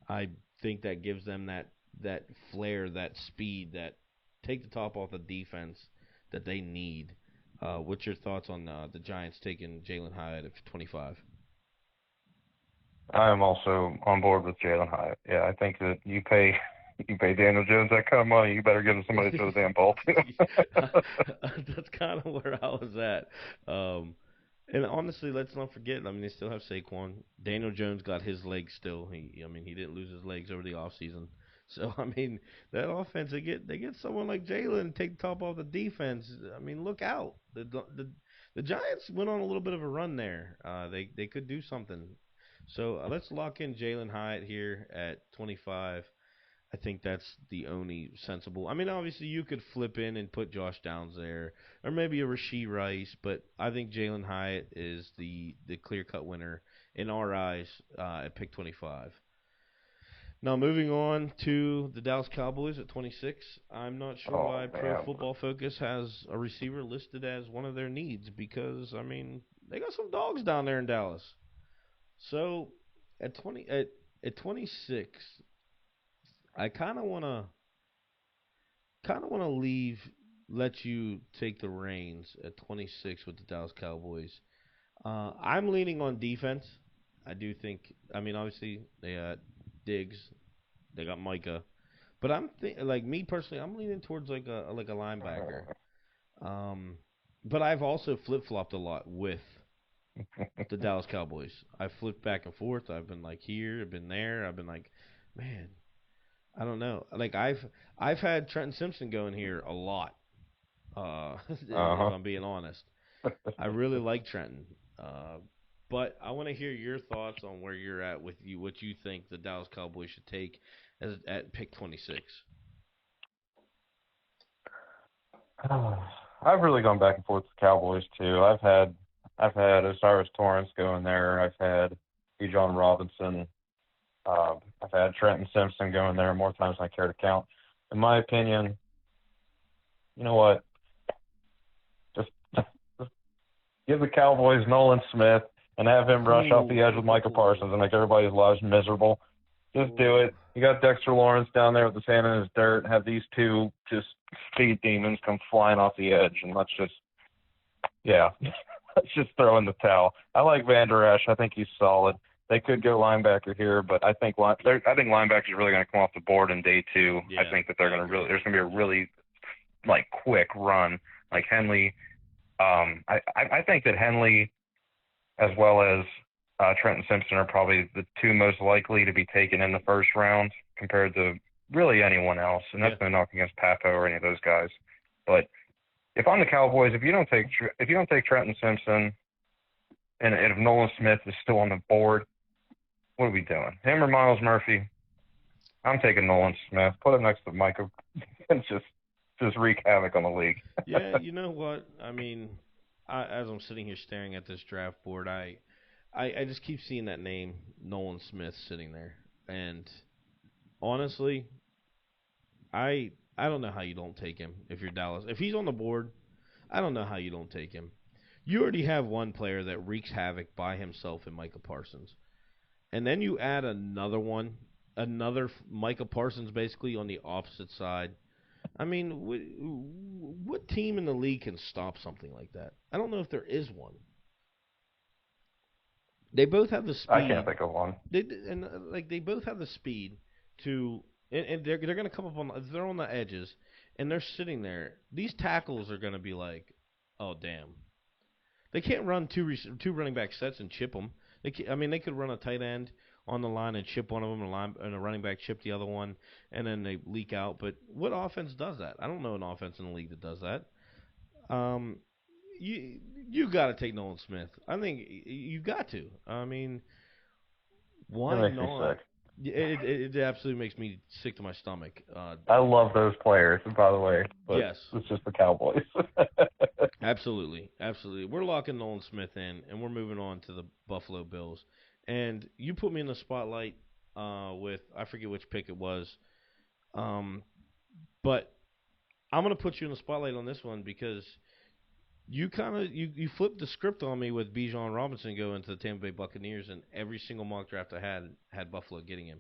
I think that gives them that flair, that speed, that take the top off the defense that they need. What's your thoughts on the Giants taking Jalen Hyatt at 25? I am also on board with Jalen Hyatt. Yeah, I think that you pay Daniel Jones that kind of money, you better give him somebody to throw the damn ball to. That's kind of where I was at. And honestly, let's not forget. I mean, they still have Saquon. Daniel Jones got his legs still. I mean, he didn't lose his legs over the offseason. So I mean, that offense they get someone like Jalen and take the top off the defense. I mean, look out. The Giants went on a little bit of a run there. They could do something. So let's lock in Jalen Hyatt here at 25. I think that's the only sensible. I mean, obviously you could flip in and put Josh Downs there, or maybe a Rasheed Rice, but I think Jalen Hyatt is the clear cut winner in our eyes at pick 25. Now moving on to the Dallas Cowboys at 26. I'm not sure Oh why Pro man. Football Focus has a receiver listed as one of their needs because I mean they got some dogs down there in Dallas. So at 26, I kind of wanna let you take the reins at 26 with the Dallas Cowboys. I'm leaning on defense. I do think. I mean, obviously they got Diggs, they got Micah, but like me personally, I'm leaning towards like a linebacker. Um, but I've also flip flopped a lot with the Dallas Cowboys. I've flipped back and forth. I've been like here, I've been there. I've been like, man, I don't know. Like I've had Trenton Simpson going here a lot. If Uh I'm being honest, I really like Trenton. But I want to hear your thoughts on where you're at with you, what you think the Dallas Cowboys should take at pick 26. huh. I've really gone back and forth with the Cowboys too. I've had Osiris Torrance going there. I've had Bijan Robinson. I've had Trenton Simpson going there more times than I care to count. In my opinion, you know what? Just give the Cowboys Nolan Smith and have him rush off the edge with Micah Parsons and make everybody's lives miserable. Just do it. You got Dexter Lawrence down there with his hand in his dirt. Have these two just speed demons come flying off the edge, and yeah, let's just throw in the towel. I like Van Der Esch. I think he's solid. They could go linebacker here, but I think linebackers are really going to come off the board in day two. Yeah, I think that there's going to be a really like quick run. Like Henley, I think that Henley as well as Trenton Simpson are probably the two most likely to be taken in the first round compared to really anyone else. And that's no knock against Papo or any of those guys. But if I'm the Cowboys, if you don't take Trenton Simpson, and if Nolan Smith is still on the board, what are we doing? Him or Miles Murphy? I'm taking Nolan Smith. Put him next to Micah and just wreak havoc on the league. Yeah, you know what? I mean, as I'm sitting here staring at this draft board, I just keep seeing that name, Nolan Smith, sitting there. And honestly, I don't know how you don't take him if you're Dallas. If he's on the board, I don't know how you don't take him. You already have one player that wreaks havoc by himself in Micah Parsons. And then you add another one, another Micah Parsons basically on the opposite side. I mean, what team in the league can stop something like that? I don't know if there is one. They both have the I can't speed. think of one. They both have the speed to, and they're going to come up on. They're on the edges, and they're sitting there. These tackles are going to be like, oh damn, they can't run two running back sets and chip them. I mean, they could run a tight end on the line and chip one of them, and a running back chip the other one, and then they leak out. But what offense does that? I don't know an offense in the league that does that. Um, you got to take Nolan Smith. I think you got to. I mean, It why makes me not? sick. It absolutely makes me sick to my stomach. I love those players, by the way, but Yes, it's just the Cowboys. absolutely, absolutely. We're locking Nolan Smith in, and we're moving on to the Buffalo Bills. And you put me in the spotlight with I forget which pick it was, but I'm gonna put you in the spotlight on this one because you kind of you flipped the script on me with Bijan Robinson going to the Tampa Bay Buccaneers, and every single mock draft I had Buffalo getting him.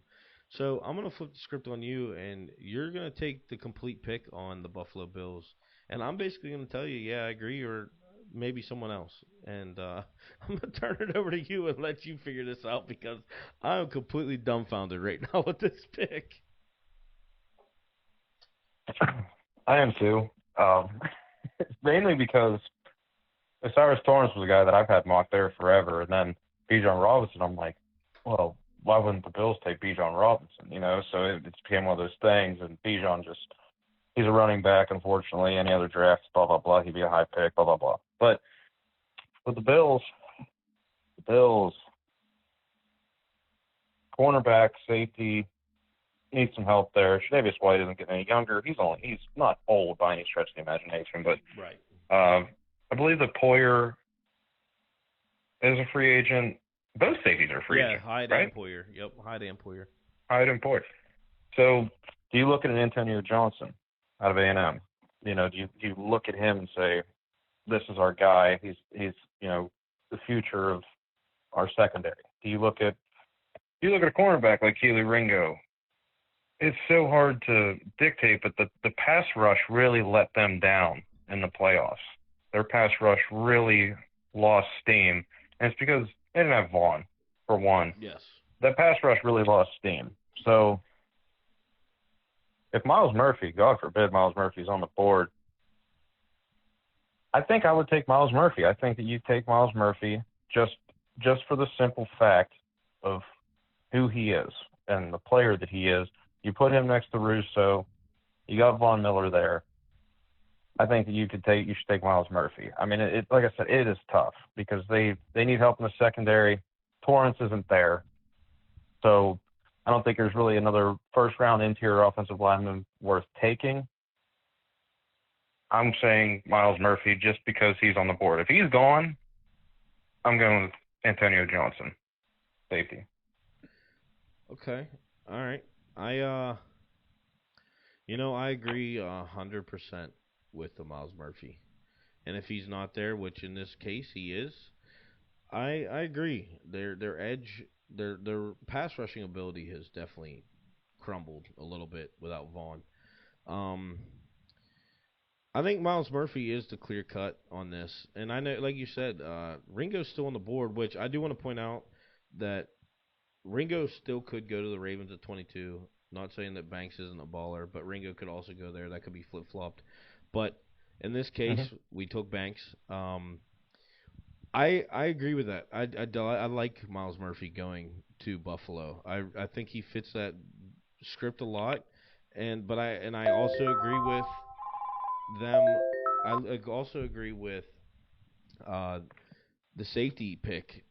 So I'm gonna flip the script on you, and you're gonna take the complete pick on the Buffalo Bills, and I'm basically gonna tell you, yeah, I agree, or maybe someone else, and I'm gonna turn it over to you and let you figure this out because I'm completely dumbfounded right now with this pick. I am too. Mainly because Cyrus Torrance was a guy that I've had mocked there forever, and then Bijan Robinson, I'm like, well, why wouldn't the Bills take Bijan Robinson? So it became one of those things, and Bijan just he's a running back, unfortunately. Any other drafts, blah blah blah, he'd be a high pick, blah blah blah. But with the Bills, cornerback, safety, need some help there. Tre'Davious White isn't getting any younger. He's not old by any stretch of the imagination, but Right. I believe that Poyer is a free agent. Both safeties are free Yeah, agent, Hyde right? and Poyer. Yep, Hyde and Poyer. Hyde and Poyer. So do you look at an Antonio Johnson out of A&M? Do you look at him and say, this is our guy. He's the future of our secondary. Do you look at a cornerback like Keely Ringo? It's so hard to dictate, but the pass rush really let them down in the playoffs. Their pass rush really lost steam, and it's because they didn't have Vaughn, for one. Yes. That pass rush really lost steam. So if Miles Murphy, God forbid Miles Murphy's on the board, I think I would take Miles Murphy. I think that you take Miles Murphy just for the simple fact of who he is and the player that he is. You put him next to Russo. You got Von Miller there. I think that you should take Miles Murphy. I mean, like I said, it is tough because they need help in the secondary. Torrance isn't there, so I don't think there's really another first round interior offensive lineman worth taking. I'm saying Miles Murphy just because he's on the board. If he's gone, I'm going with Antonio Johnson, safety. Okay. All right. I I agree 100% with the Miles Murphy. And if he's not there, which in this case he is, I agree. Their edge, their pass rushing ability has definitely crumbled a little bit without Vaughn. Um, I think Miles Murphy is the clear cut on this, and I know, like you said, Ringo's still on the board, which I do want to point out that Ringo still could go to the Ravens at 22. Not saying that Banks isn't a baller, but Ringo could also go there. That could be flip flopped. But in this case, Mm-hmm. we took Banks. I agree with that. I like Miles Murphy going to Buffalo. I think he fits that script a lot, and I also agree with them. I also agree with uh, the safety pick,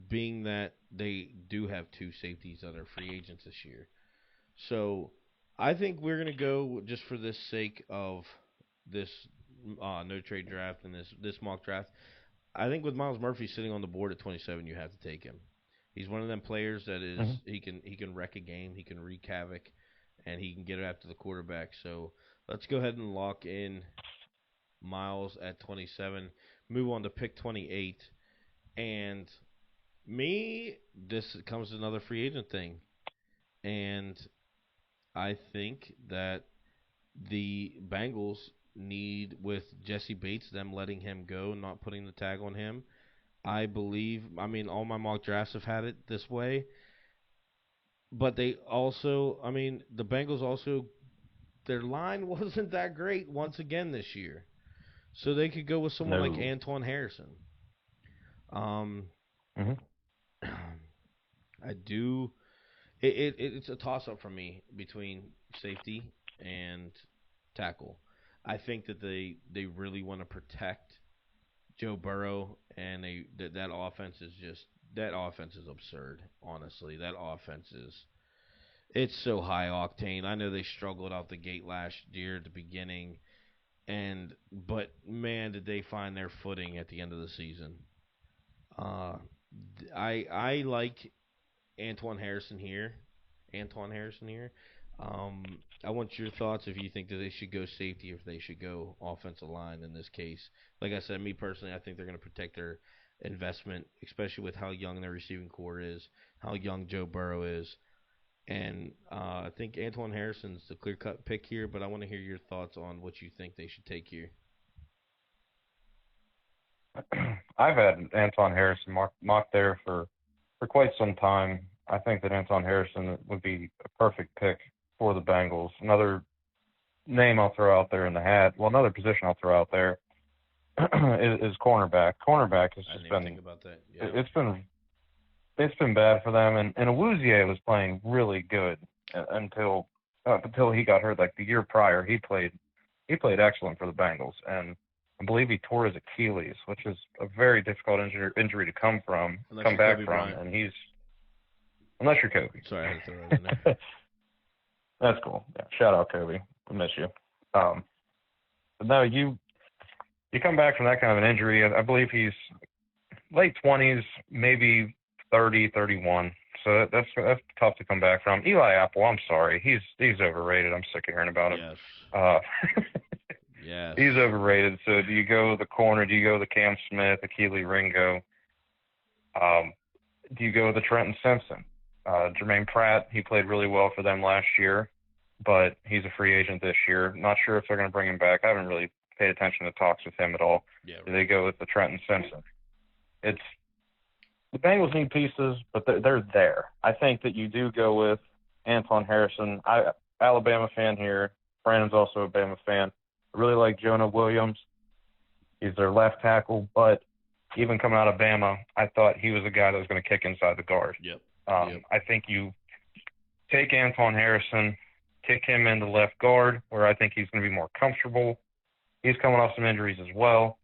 being that they do have two safeties that are free agents this year. So I think we're gonna go just for the sake of this no trade draft and this mock draft. I think with Miles Murphy sitting on the board at 27, you have to take him. He's one of them players that is Mm-hmm. he can wreck a game, he can wreak havoc, and he can get it after the quarterback. So let's go ahead and lock in Miles at 27. Move on to pick 28, and this comes to another free agent thing, and I think that the Bengals need, with Jesse Bates, them letting him go, not putting the tag on him. I mean, all my mock drafts have had it this way, but they also, I mean, the Bengals also, their line wasn't that great once again this year. So they could go with someone like No. Antoine Harrison. Um, Mm-hmm. I do. It's a toss up for me between safety and tackle. I think that they really want to protect Joe Burrow, and that offense is just that offense is absurd. Honestly, that offense is it's so high octane. I know they struggled out the gate last year at the beginning, but man, did they find their footing at the end of the season. Uh, I like Antoine Harrison here. Antoine Harrison here. I want your thoughts if you think that they should go safety or if they should go offensive line in this case. Like I said, me personally, I think they're going to protect their investment, especially with how young their receiving core is, how young Joe Burrow is. And I think Antoine Harrison's the clear-cut pick here, but I want to hear your thoughts on what you think they should take here. I've had Anton Harrison mocked there for quite some time. I think that Anton Harrison would be a perfect pick for the Bengals. Another name I'll throw out there in the hat. Well, another position I'll throw out there is cornerback. Cornerback has I just didn't even been think about that. Yeah. it's been bad for them, and Awuzie was playing really good until he got hurt. Like the year prior, he played excellent for the Bengals, and I believe he tore his Achilles, which is a very difficult injury to come Unless come you're back Kobe from, Bryant. and unless you're Kobe. Sorry, I had to throw that in there. That's cool. Yeah, shout out Kobe. We miss you. But no, you come back from that kind of an injury. I believe he's late 20s, maybe 30, 31. So that's tough to come back from. Eli Apple, I'm sorry, he's overrated. I'm sick of hearing about him. Yes. Uh, Yes. he's overrated. So do you go the corner? Do you go the Cam Smith, Akili Ringo? Do you go the Trenton Simpson? Jermaine Pratt, he played really well for them last year, but he's a free agent this year. Not sure if they're going to bring him back. I haven't really paid attention to talks with him at all. Yeah. Do they go with the Trenton Simpson? It's the Bengals need pieces, but they're there. I think that you do go with Anton Harrison. Alabama fan here. Brandon's also a Bama fan. I really like Jonah Williams. He's their left tackle, but even coming out of Bama, I thought he was a guy that was going to kick inside the guard. Yep. I think you take Anton Harrison, kick him into left guard, where I think he's going to be more comfortable. He's coming off some injuries as well.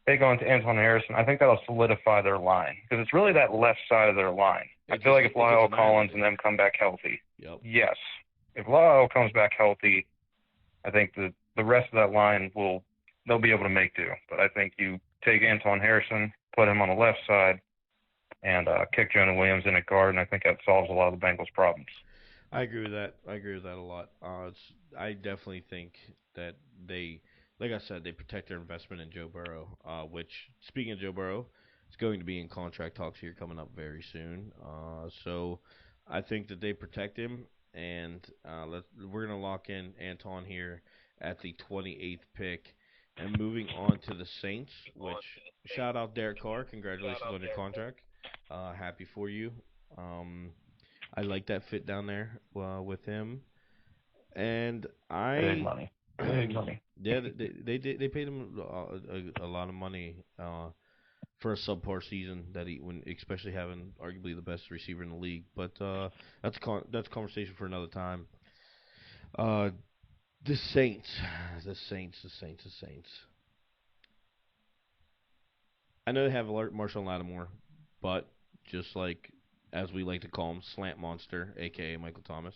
They go into Anton Harrison. I think that'll solidify their line because it's really that left side of their line. I feel like if Lyle Collins and them come back healthy, yes. If Lyle comes back healthy, I think the rest of that line they'll be able to make do. But I think you take Anton Harrison, put him on the left side, and kick Jonah Williams in at guard, and I think that solves a lot of the Bengals' problems. I agree with that. I agree with that a lot. I definitely think that they, like I said, they protect their investment in Joe Burrow. Which, speaking of Joe Burrow, is going to be in contract talks here coming up very soon. So I think that they protect him, and we're gonna lock in Anton here at the 28th pick. And moving on to the Saints, which shout out Derek Carr, congratulations on your contract. Happy for you. I like that fit down there with him, and Big money. Big money. yeah, they paid him a lot of money for a subpar season that especially having arguably the best receiver in the league. But that's a conversation for another time. Uh, the Saints, the Saints, the Saints, the Saints. I know they have Marshall Lattimore, but just like as we like to call him, Slant Monster, aka Michael Thomas,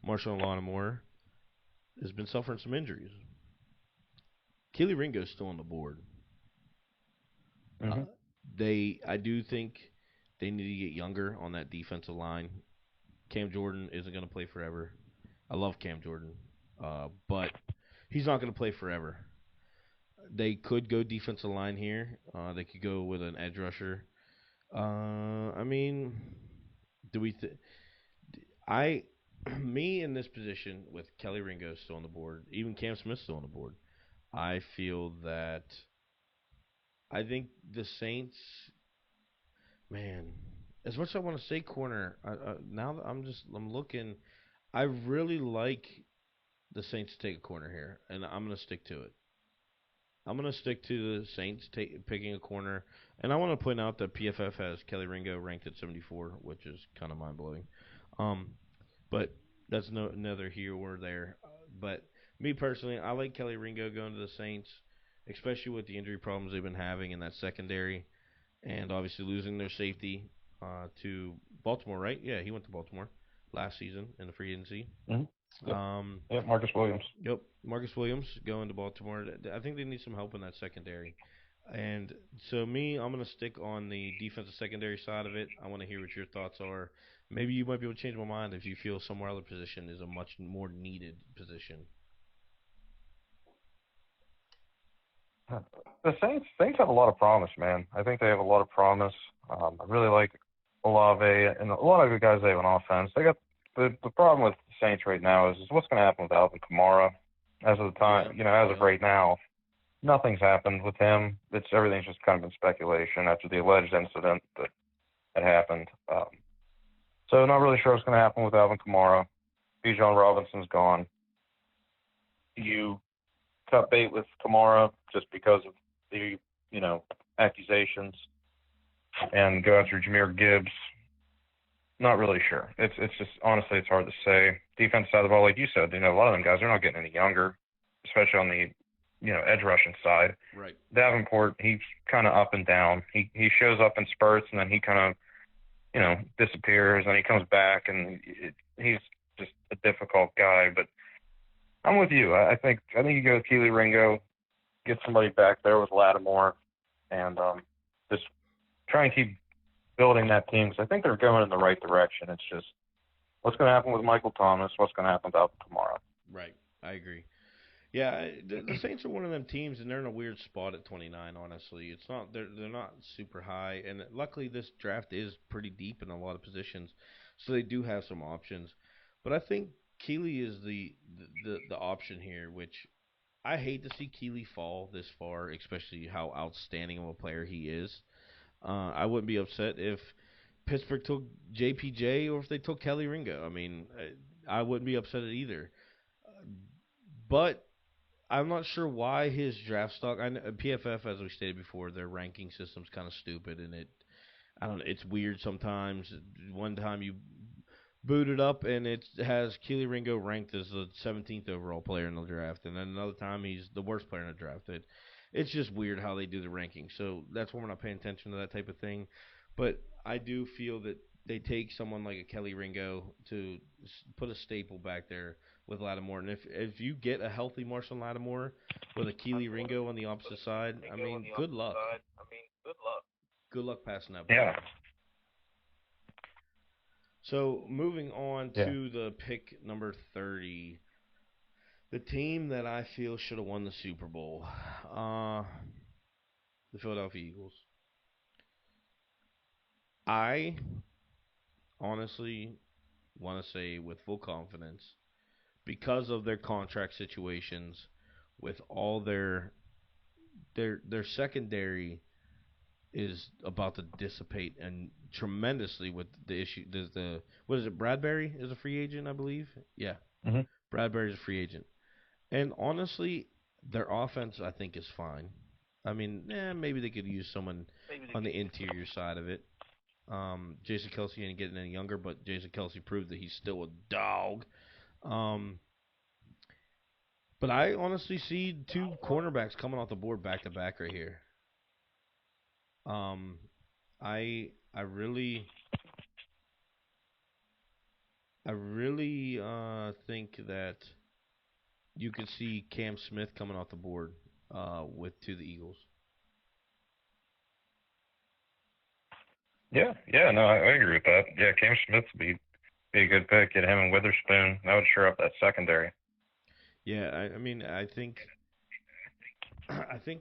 Marshall Lattimore has been suffering some injuries. Keely Ringo's still on the board. Mm-hmm. I do think they need to get younger on that defensive line. Cam Jordan isn't going to play forever. I love Cam Jordan, but he's not going to play forever. They could go defensive line here. They could go with an edge rusher. I mean, do we? Me in this position with Kelly Ringo still on the board, even Cam Smith still on the board. I feel that I think the Saints, man, as much as I want to say corner, now that I'm looking, I really like the Saints to take a corner here, and I'm gonna stick to it. I'm gonna stick to the Saints picking a corner, and I want to point out that PFF has Kelly Ringo ranked at 74, which is kind of mind blowing. But that's neither here or there. But me personally, I like Kelly Ringo going to the Saints, especially with the injury problems they've been having in that secondary, and obviously losing their safety to Baltimore. Right? Yeah, he went to Baltimore last season in the free agency. Mm-hmm. Yep, Marcus Williams. Yep, Marcus Williams going to Baltimore. I think they need some help in that secondary. And so I'm going to stick on the defensive secondary side of it. I want to hear what your thoughts are. Maybe you might be able to change my mind if you feel somewhere other position is a much more needed position. The Saints have a lot of promise, man. I think they have a lot of promise. I really like Olave and a lot of the guys they have on offense. They got the problem with the Saints right now is what's going to happen with Alvin Kamara. As of the time, as of right now, nothing's happened with him. Everything's just kind of been speculation after the alleged incident that had happened. So not really sure what's going to happen with Alvin Kamara. Bijan Robinson's gone. You cut bait with Kamara just because of the accusations, and go after Jahmyr Gibbs. Not really sure. It's just honestly it's hard to say. Defense side of the ball, like you said, a lot of them guys are not getting any younger, especially on the edge rushing side. Right. Davenport, he's kind of up and down. He shows up in spurts and then he kind of disappears and he comes back and he's just a difficult guy. But I'm with you. I think you go with Keely Ringo, get somebody back there with Lattimore, and just try and keep building that team because I think they're going in the right direction. It's just what's going to happen with Michael Thomas, what's going to happen with Alvin Kamara. Right. I agree. Yeah, the Saints are one of them teams, and they're in a weird spot at 29. Honestly, it's not they're not super high, and luckily this draft is pretty deep in a lot of positions, so they do have some options. But I think Keely is the option here, which I hate to see Keely fall this far, especially how outstanding of a player he is. I wouldn't be upset if Pittsburgh took JPJ or if they took Kelly Ringo. I mean, I wouldn't be upset at either. But I'm not sure why his draft stock. I know, PFF, as we stated before, their ranking system's kind of stupid, and I don't know, it's weird sometimes. One time you boot it up, and it has Keely Ringo ranked as the 17th overall player in the draft, and then another time he's the worst player in the draft. It's just weird how they do the ranking. So that's why we're not paying attention to that type of thing. But I do feel that they take someone like a Kelly Ringo to put a staple back there with Lattimore. And if you get a healthy Marshall Lattimore with a Keely Ringo on the opposite side, I mean, good luck. Good luck passing that ball. Yeah. So moving on to the pick number 30. The team that I feel should have won the Super Bowl, the Philadelphia Eagles. I honestly want to say with full confidence, because of their contract situations, with all their secondary is about to dissipate and tremendously with the issue. There's what is it? Bradbury is a free agent, I believe. Yeah, Bradbury is a free agent. And honestly, their offense, I think, is fine. I mean, maybe they could use someone on the interior side of it. Jason Kelce ain't getting any younger, but Jason Kelce proved that he's still a dog. But I honestly see two cornerbacks coming off the board back to back right here. I really think that you could see Cam Smith coming off the board to the Eagles. Yeah, no, I agree with that. Yeah, Cam Smith would be a good pick. Get him and Witherspoon. That would shore up that secondary. Yeah, I mean, I think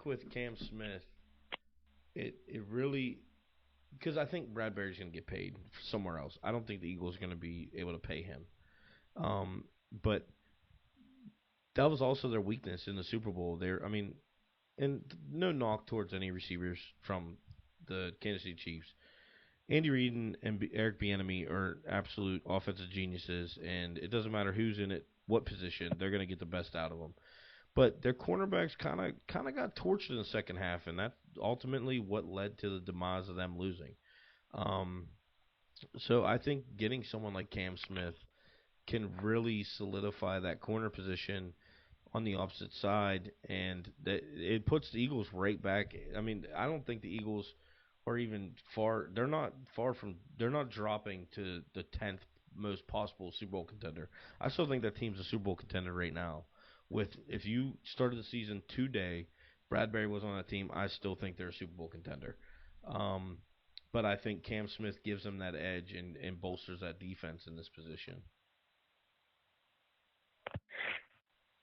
with Cam Smith, it really, because I think Bradbury's going to get paid somewhere else. I don't think the Eagles are going to be able to pay him. But that was also their weakness in the Super Bowl. And no knock towards any receivers from the Kansas City Chiefs. Andy Reid and Eric Bieniemy are absolute offensive geniuses, and it doesn't matter who's in it, what position, they're going to get the best out of them. But their cornerbacks kind of got torched in the second half, and that's ultimately what led to the demise of them losing. So I think getting someone like Cam Smith can really solidify that corner position on the opposite side, and it puts the Eagles right back. I mean, I don't think the Eagles are even far. They're not dropping to the 10th most possible Super Bowl contender. I still think that team's a Super Bowl contender right now. If you started the season today, Bradbury was on that team, I still think they're a Super Bowl contender. But I think Cam Smith gives them that edge and bolsters that defense in this position.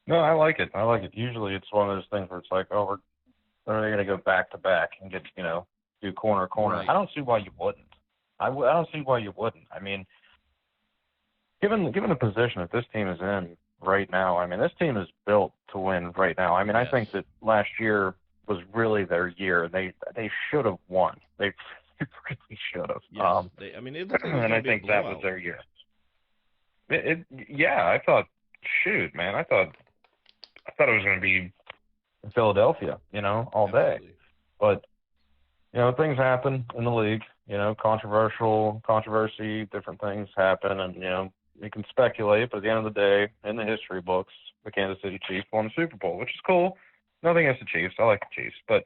No, I like it. Usually it's one of those things where it's like, oh, are they going to go back to back and get, do corner? Right. I don't see why you wouldn't. I don't see why you wouldn't. I mean, given the position that this team is in right now, I mean, this team is built to win right now. I mean, I Yes. think that last year was really their year. They should have won. They really should have. Yes. It looked like it was And going I to be a think that was blowout. their year. Yeah, I thought, shoot, man, I thought it was going to be Philadelphia, all day. Absolutely. But things happen in the league. Controversy, different things happen, and you can speculate. But at the end of the day, in the history books, the Kansas City Chiefs won the Super Bowl, which is cool. Nothing against the Chiefs. I like the Chiefs, but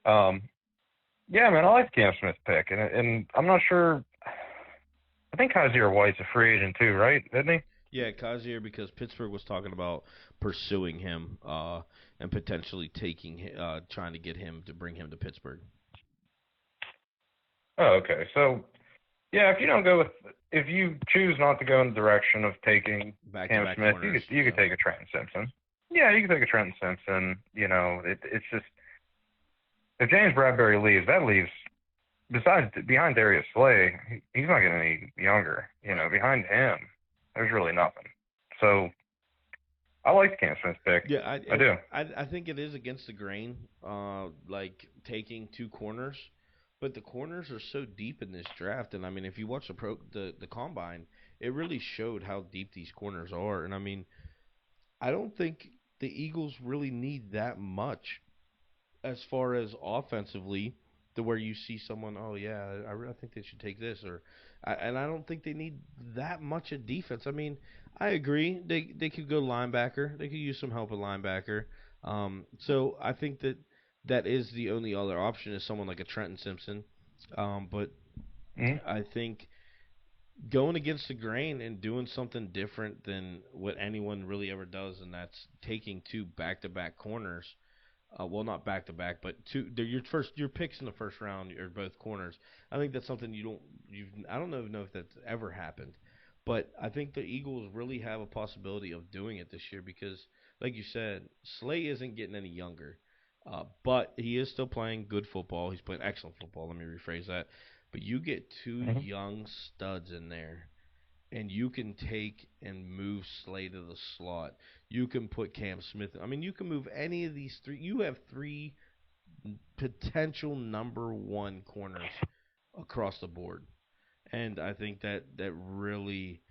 yeah, man, I like the Cam Smith pick, and I'm not sure. I think Kaiser White's a free agent too, right? Isn't he? Yeah, Kaiser, because Pittsburgh was talking about pursuing him and potentially trying to get him to bring him to Pittsburgh. Oh, okay. So, yeah, if you choose not to go in the direction of taking Cam Smith, you could take a Trenton Simpson. Yeah, you could take a Trenton Simpson. It's just if James Bradbury leaves, that leaves behind Darius Slay, he's not getting any younger. Behind him, there's really nothing. So I like the Cam Smith pick. Yeah, I do. I think it is against the grain, like taking two corners, but the corners are so deep in this draft, and if you watch the combine, it really showed how deep these corners are, and I don't think the Eagles really need that much as far as offensively, to where you see someone, oh yeah, I really think they should take this, and I don't think they need that much of defense. I agree they could go linebacker, they could use some help at linebacker. So I think that is the only other option is someone like a Trenton Simpson. But I think going against the grain and doing something different than what anyone really ever does, and that's taking two back-to-back corners. Well, not back to back, but your picks in the first round are both corners. I think that's something I don't know if that's ever happened, but I think the Eagles really have a possibility of doing it this year because, like you said, Slay isn't getting any younger, but he is still playing good football. He's playing excellent football. Let me rephrase that. But you get two young studs in there and you can take and move Slay to the slot. You can put Cam Smith. You can move any of these three. You have three potential number one corners across the board, and I think that really,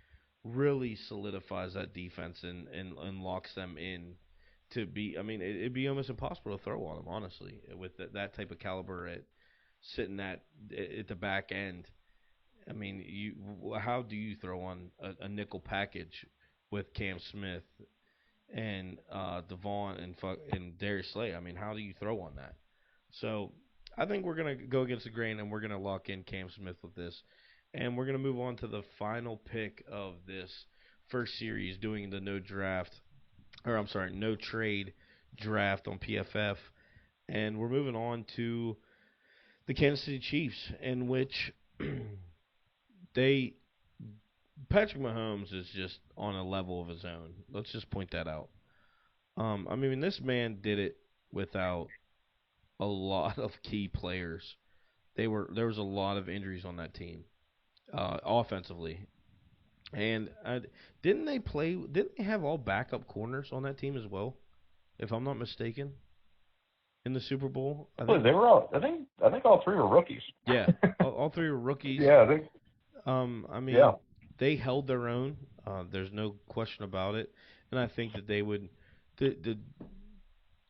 really solidifies that defense and locks them in to be. It'd be almost impossible to throw on them, honestly, with that type of caliber sitting at the back end. How do you throw on a nickel package with Cam Smith and Devon and Darius Slay? How do you throw on that? So I think we're gonna go against the grain and we're gonna lock in Cam Smith with this, and we're gonna move on to the final pick of this first series, doing the no trade draft on PFF, and we're moving on to the Kansas City Chiefs, in which they Patrick Mahomes is just on a level of his own. Let's just point that out. This man did it without a lot of key players. There was a lot of injuries on that team, offensively, and didn't they have all backup corners on that team as well, if I'm not mistaken, in the Super Bowl? They were all. I think all three were rookies. Yeah, all three were rookies. Yeah, yeah. They held their own. There's no question about it, and I think that they would. The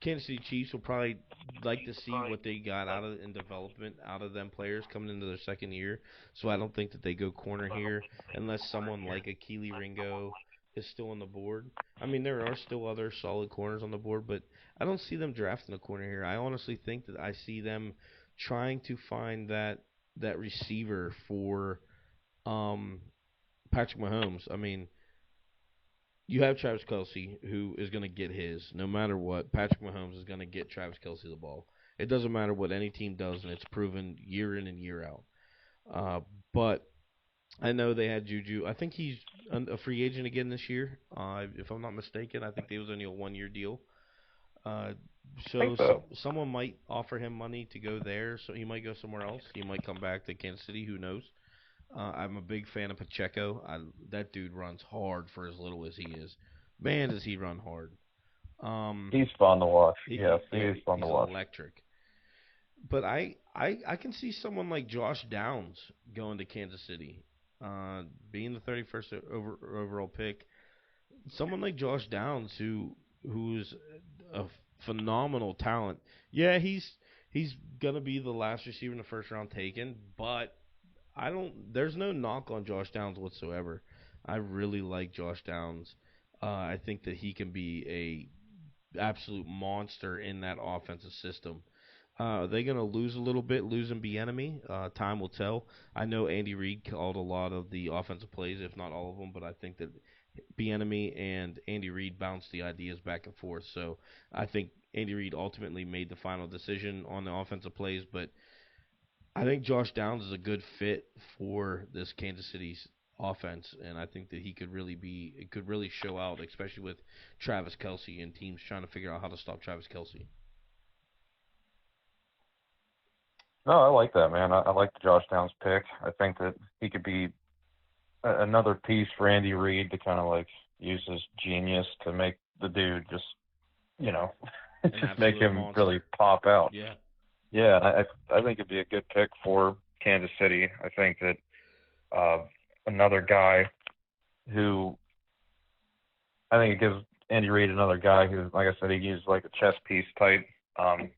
Kansas City Chiefs will probably like to see what they got in development out of them players coming into their second year. So I don't think that they go corner here unless someone like a Keely Ringo is still on the board. There are still other solid corners on the board, but I don't see them drafting a corner here. I honestly think that I see them trying to find that receiver for Patrick Mahomes. You have Travis Kelce, who is going to get his. No matter what, Patrick Mahomes is going to get Travis Kelce the ball. It doesn't matter what any team does, and it's proven year in and year out. But I know they had Juju. I think he's a free agent again this year, if I'm not mistaken. I think it was only a one-year deal. So someone might offer him money to go there, so he might go somewhere else. He might come back to Kansas City. Who knows? I'm a big fan of Pacheco. That dude runs hard for as little as he is. Man, does he run hard. Um, He's fun to watch. Yes, he yeah, is fun to he's watch. electric. But I can see someone like Josh Downs going to Kansas City, being the 31st overall pick. Someone like Josh Downs who's a phenomenal talent. Yeah, he's gonna be the last receiver in the first round taken, but I don't. There's no knock on Josh Downs whatsoever. I really like Josh Downs. I think that he can be a absolute monster in that offensive system. They're going to lose a little bit, losing Bieniemy. Time will tell. I know Andy Reid called a lot of the offensive plays, if not all of them, but I think that Bieniemy and Andy Reid bounced the ideas back and forth. So I think Andy Reid ultimately made the final decision on the offensive plays, but I think Josh Downs is a good fit for this Kansas City's offense, and I think that he could really be, it could really show out, especially with Travis Kelsey and teams trying to figure out how to stop Travis Kelsey. No, I like that, man. I like the Josh Downs pick. I think that he could be another piece for Andy Reid to kind of like use his genius to make the dude just, you know, An just make absolute him really monster. pop out. Yeah. Yeah, I think it'd be a good pick for Kansas City. I think that another guy who I think it gives Andy Reid another guy who, like I said, he uses like a chess piece type. Um,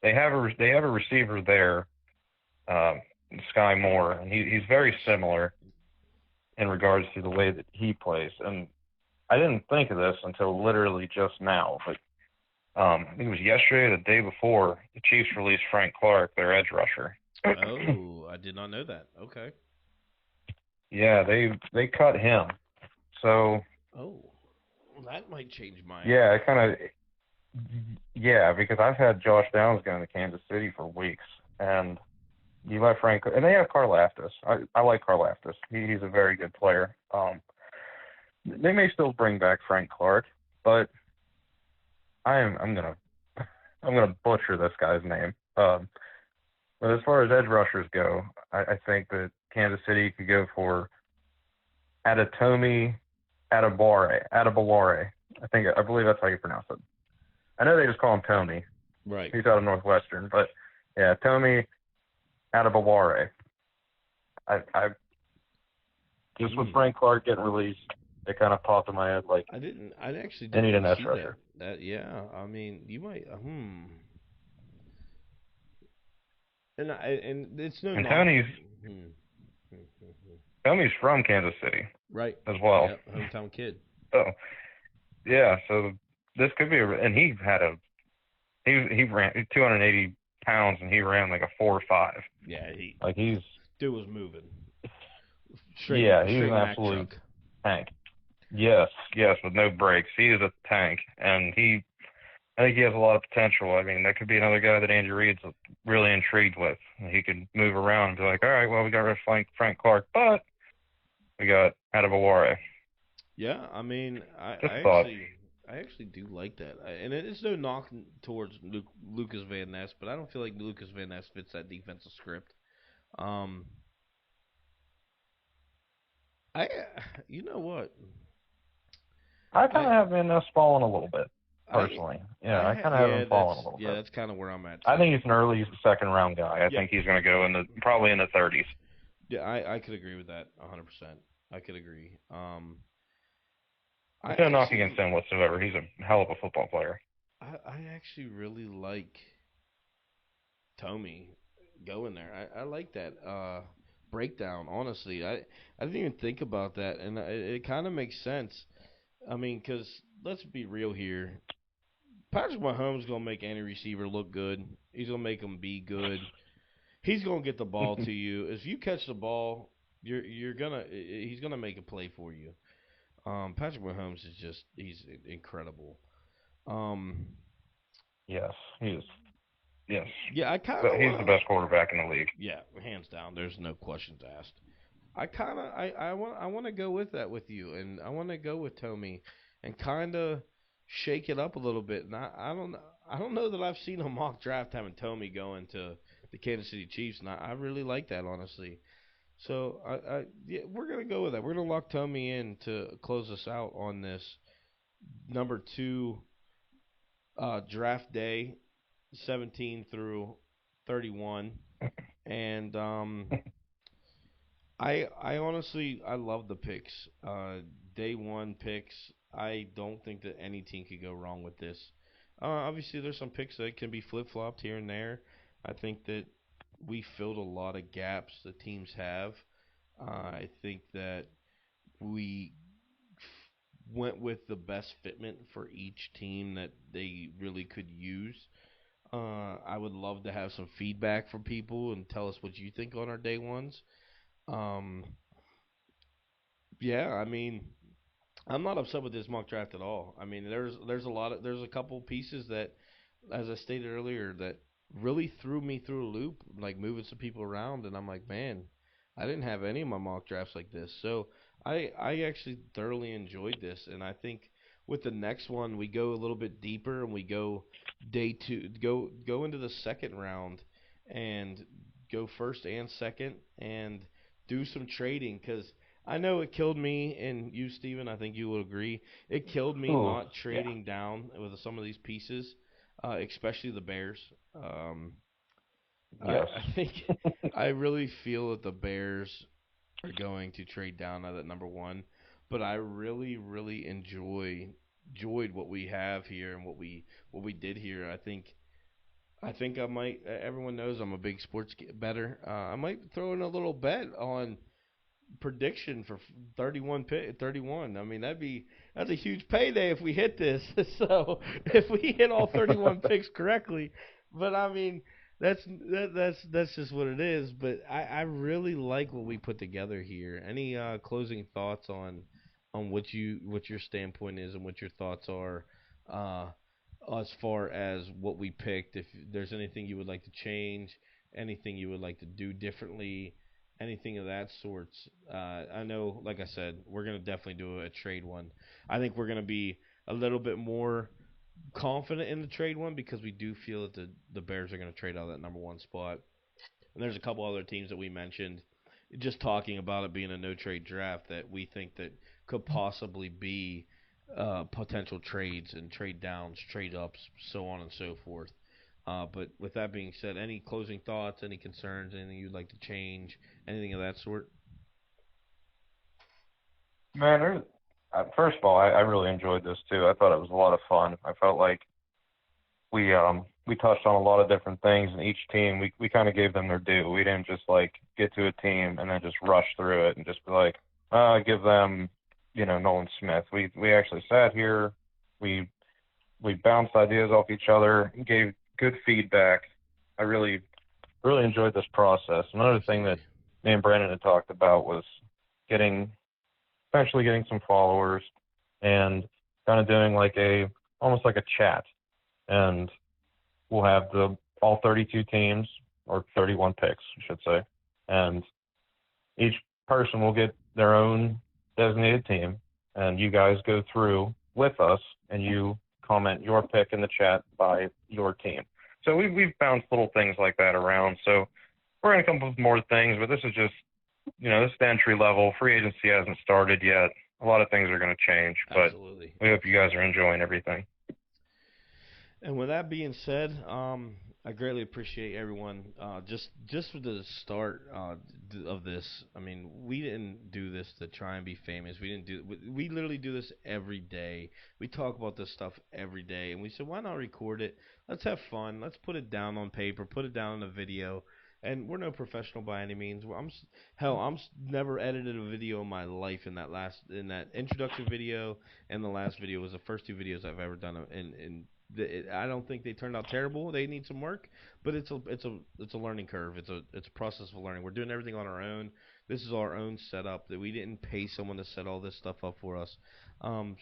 they have a receiver there, um, Sky Moore, and he's very similar in regards to the way that he plays. And I didn't think of this until literally just now, but I think it was yesterday or the day before the Chiefs released Frank Clark, their edge rusher. Oh, I did not know that. Okay. Yeah, they cut him. So Oh, well, that might change my. yeah, it kind of yeah, because I've had Josh Downs going to Kansas City for weeks, and you let Frank and they have Karlaftis. I like Karlaftis. He's a very good player. They may still bring back Frank Clark, but I'm gonna I'm gonna butcher this guy's name. But as far as edge rushers go, I think that Kansas City could go for Adetomi Adebaware. I believe that's how you pronounce it. I know they just call him Tommy. Right. He's out of Northwestern, but yeah, Tommy Adebaware. I just with Frank Clark getting released, it kind of popped in my head like I actually they need didn't an edge see rusher. that. Yeah. I mean, you might. And it's no And knock. Tony's Tommy's from Kansas City Right. as well. Yep. Hometown kid. So yeah, so this could be and he ran 280 pounds and he ran like a 4.5. Yeah. Like he's Dude was moving. he's Straight an Mack absolute truck. tank. Yes, with no brakes. He is a tank, and I think he has a lot of potential. I mean, that could be another guy that Andy Reid's really intrigued with. He could move around and be like, all right, well, we got rid of Frank Clark, but we got Adebaware. Yeah, I mean, Just thought. I actually do like that, and it's no knock towards Lucas Van Ness, but I don't feel like Lucas Van Ness fits that defensive script. Um, I, you know what, I kind I, of have been fallen a little bit, I, personally. Yeah, I kind of have him fallen a little bit. that's kind of where I'm at I too. think he's an early second round guy. I Yeah, think he's going to go probably in the 30s. yeah, I could agree with that 100%. I could agree. I There's no knock actually, against him whatsoever. He's a hell of a football player. I actually really like Tommy going there. I like that breakdown. Honestly, I didn't even think about that, and it kind of makes sense. I mean, because let's be real here. Patrick Mahomes gonna make any receiver look good. He's gonna make him be good. He's gonna get the ball to you. If you catch the ball, you're gonna he's gonna make a play for you. Patrick Mahomes is just he's incredible. Um, Yes, he is. Yes, yeah, I kind but of he's the wanna. best quarterback in the league. Yeah, hands down. There's no questions asked. I want to go with that with you, and I want to go with Tommy, and kind of shake it up a little bit. And I don't know that I've seen a mock draft having Tommy going to the Kansas City Chiefs, and I really like that honestly. So yeah, we're gonna go with that. We're gonna lock Tommy in to close us out on this number two draft day, 17 through 31, and I honestly I love the picks. Day one picks. I don't think that any team could go wrong with this. Obviously, there's some picks that can be flip flopped here and there. I think that we filled a lot of gaps that teams have. I think that we went with the best fitment for each team that they really could use. I would love to have some feedback from people and tell us what you think on our day ones. Um, yeah, I mean, I'm not upset with this mock draft at all. I mean, there's a couple pieces that, as I stated earlier, that really threw me through a loop, like moving some people around, and I'm like, man, I didn't have any of my mock drafts like this. So I actually thoroughly enjoyed this, and I think with the next one we go a little bit deeper and we go day two, go into the second round, and go first and second, and do some trading because I know it killed me and you, Steven. I think you will agree. It killed me Ooh, not yeah. trading down with some of these pieces, especially the Bears. Um, Yes. I think I really feel that the Bears are going to trade down at number one, but I really, really enjoyed what we have here and what we did here. I think I might. Everyone knows I'm a big sports better. I might throw in a little bet on prediction for 31. I mean, that's a huge payday if we hit this. So if we hit all 31 picks correctly, but I mean that's just what it is. But I really like what we put together here. Any closing thoughts on what your standpoint is and what your thoughts are uh, as far as what we picked? If there's anything you would like to change, anything you would like to do differently, anything of that sort. I know, like I said, we're gonna definitely do a trade one. I think we're gonna be a little bit more confident in the trade one because we do feel that the Bears are gonna trade out of that number one spot. And there's a couple other teams that we mentioned, just talking about it being a no trade draft that we think that could possibly be potential trades and trade downs, trade ups, so on and so forth. But with that being said, any closing thoughts, any concerns, anything you'd like to change, anything of that sort? Man, first of all, I really enjoyed this too. I thought it was a lot of fun. I felt like we touched on a lot of different things, and each team we kind of gave them their due. We didn't just like get to a team and then just rush through it and just be like, give them, Nolan Smith. We actually sat here, we we bounced ideas off each other, gave good feedback. I really enjoyed this process. Another thing that Absolutely. me and Brandon had talked about was getting eventually getting some followers and kind of doing like a almost like a chat, and we'll have the all 32 teams or 31 picks, I should say, and each person will get their own designated team, and you guys go through with us, and you comment your pick in the chat by your team. So we've bounced little things like that around. So we're gonna come up with more things, but this is just this is the entry level. Free agency hasn't started yet. A lot of things are going to change, but Absolutely. we hope you guys are enjoying everything. And with that being said, I greatly appreciate everyone. Just for the start of this, I mean, we didn't do this to try and be famous. We didn't do. We literally do this every day. We talk about this stuff every day, and we said, why not record it? Let's have fun. Let's put it down on paper. Put it down in a video. And we're no professional by any means. Hell, never edited a video in my life. In that introduction video and the last video was the first two videos I've ever done in I don't think they turned out terrible. They need some work, but it's a learning curve. It's a process of learning. We're doing everything on our own. This is our own setup that we didn't pay someone to set all this stuff up for us.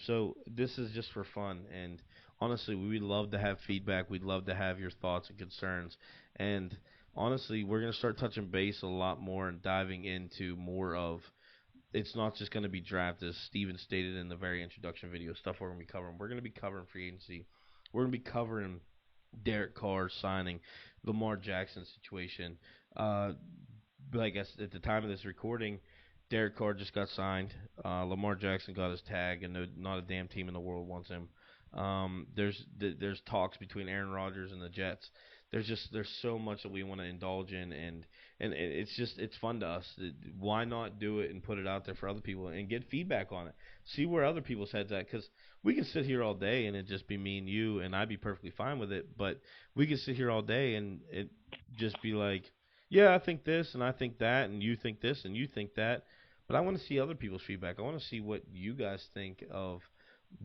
So this is just for fun. And honestly, we'd love to have feedback. We'd love to have your thoughts and concerns. And honestly, we're gonna start touching base a lot more and diving into more of it's not just going to be draft, as Steven stated in the very introduction video, stuff we're going to be covering. We're going to be covering free agency. We're going to be covering Derek Carr signing, Lamar Jackson situation, uh, like at the time of this recording, Derek Carr just got signed. Lamar Jackson got his tag, and not a damn team in the world wants him. There's talks between Aaron Rodgers and the Jets. There's so much that we want to indulge in, and it's fun to us. Why not do it and put it out there for other people and get feedback on it? See where other people's heads at, because we can sit here all day and it just be me and you, and I'd be perfectly fine with it. But we can sit here all day and it just be like, yeah, I think this and I think that, and you think this and you think that. But I want to see other people's feedback. I want to see what you guys think of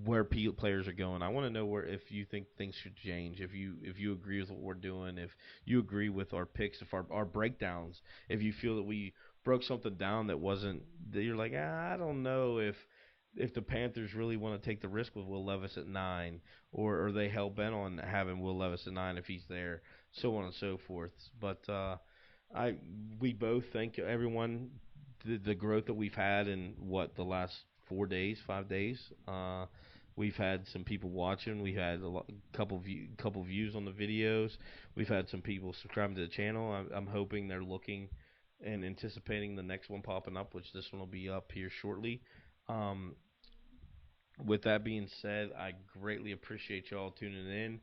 where players are going. I want to know where if you think things should change, if you agree with what we're doing, if you agree with our picks, if our breakdowns, if you feel that we broke something down that wasn't that you're like, I don't know if the Panthers really want to take the risk with Will Levis at 9, or are they hell bent on having Will Levis at 9 if he's there, so on and so forth. But I we both thank everyone the growth that we've had in the last 4 days, 5 days. We've had some people watching. We had couple views on the videos. We've had some people subscribing to the channel. I'm hoping they're looking and anticipating the next one popping up, which this one will be up here shortly. Um, with that being said, I greatly appreciate y'all tuning in.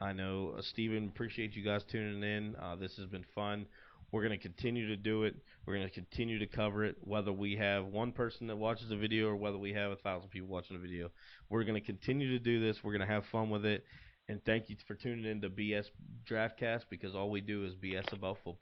I know Steven, appreciate you guys tuning in. This has been fun. We're going to continue to do it. We're going to continue to cover it, whether we have one person that watches the video or whether we have 1,000 people watching the video. We're going to continue to do this. We're going to have fun with it. And thank you for tuning in to BS DraftCast, because all we do is BS about football.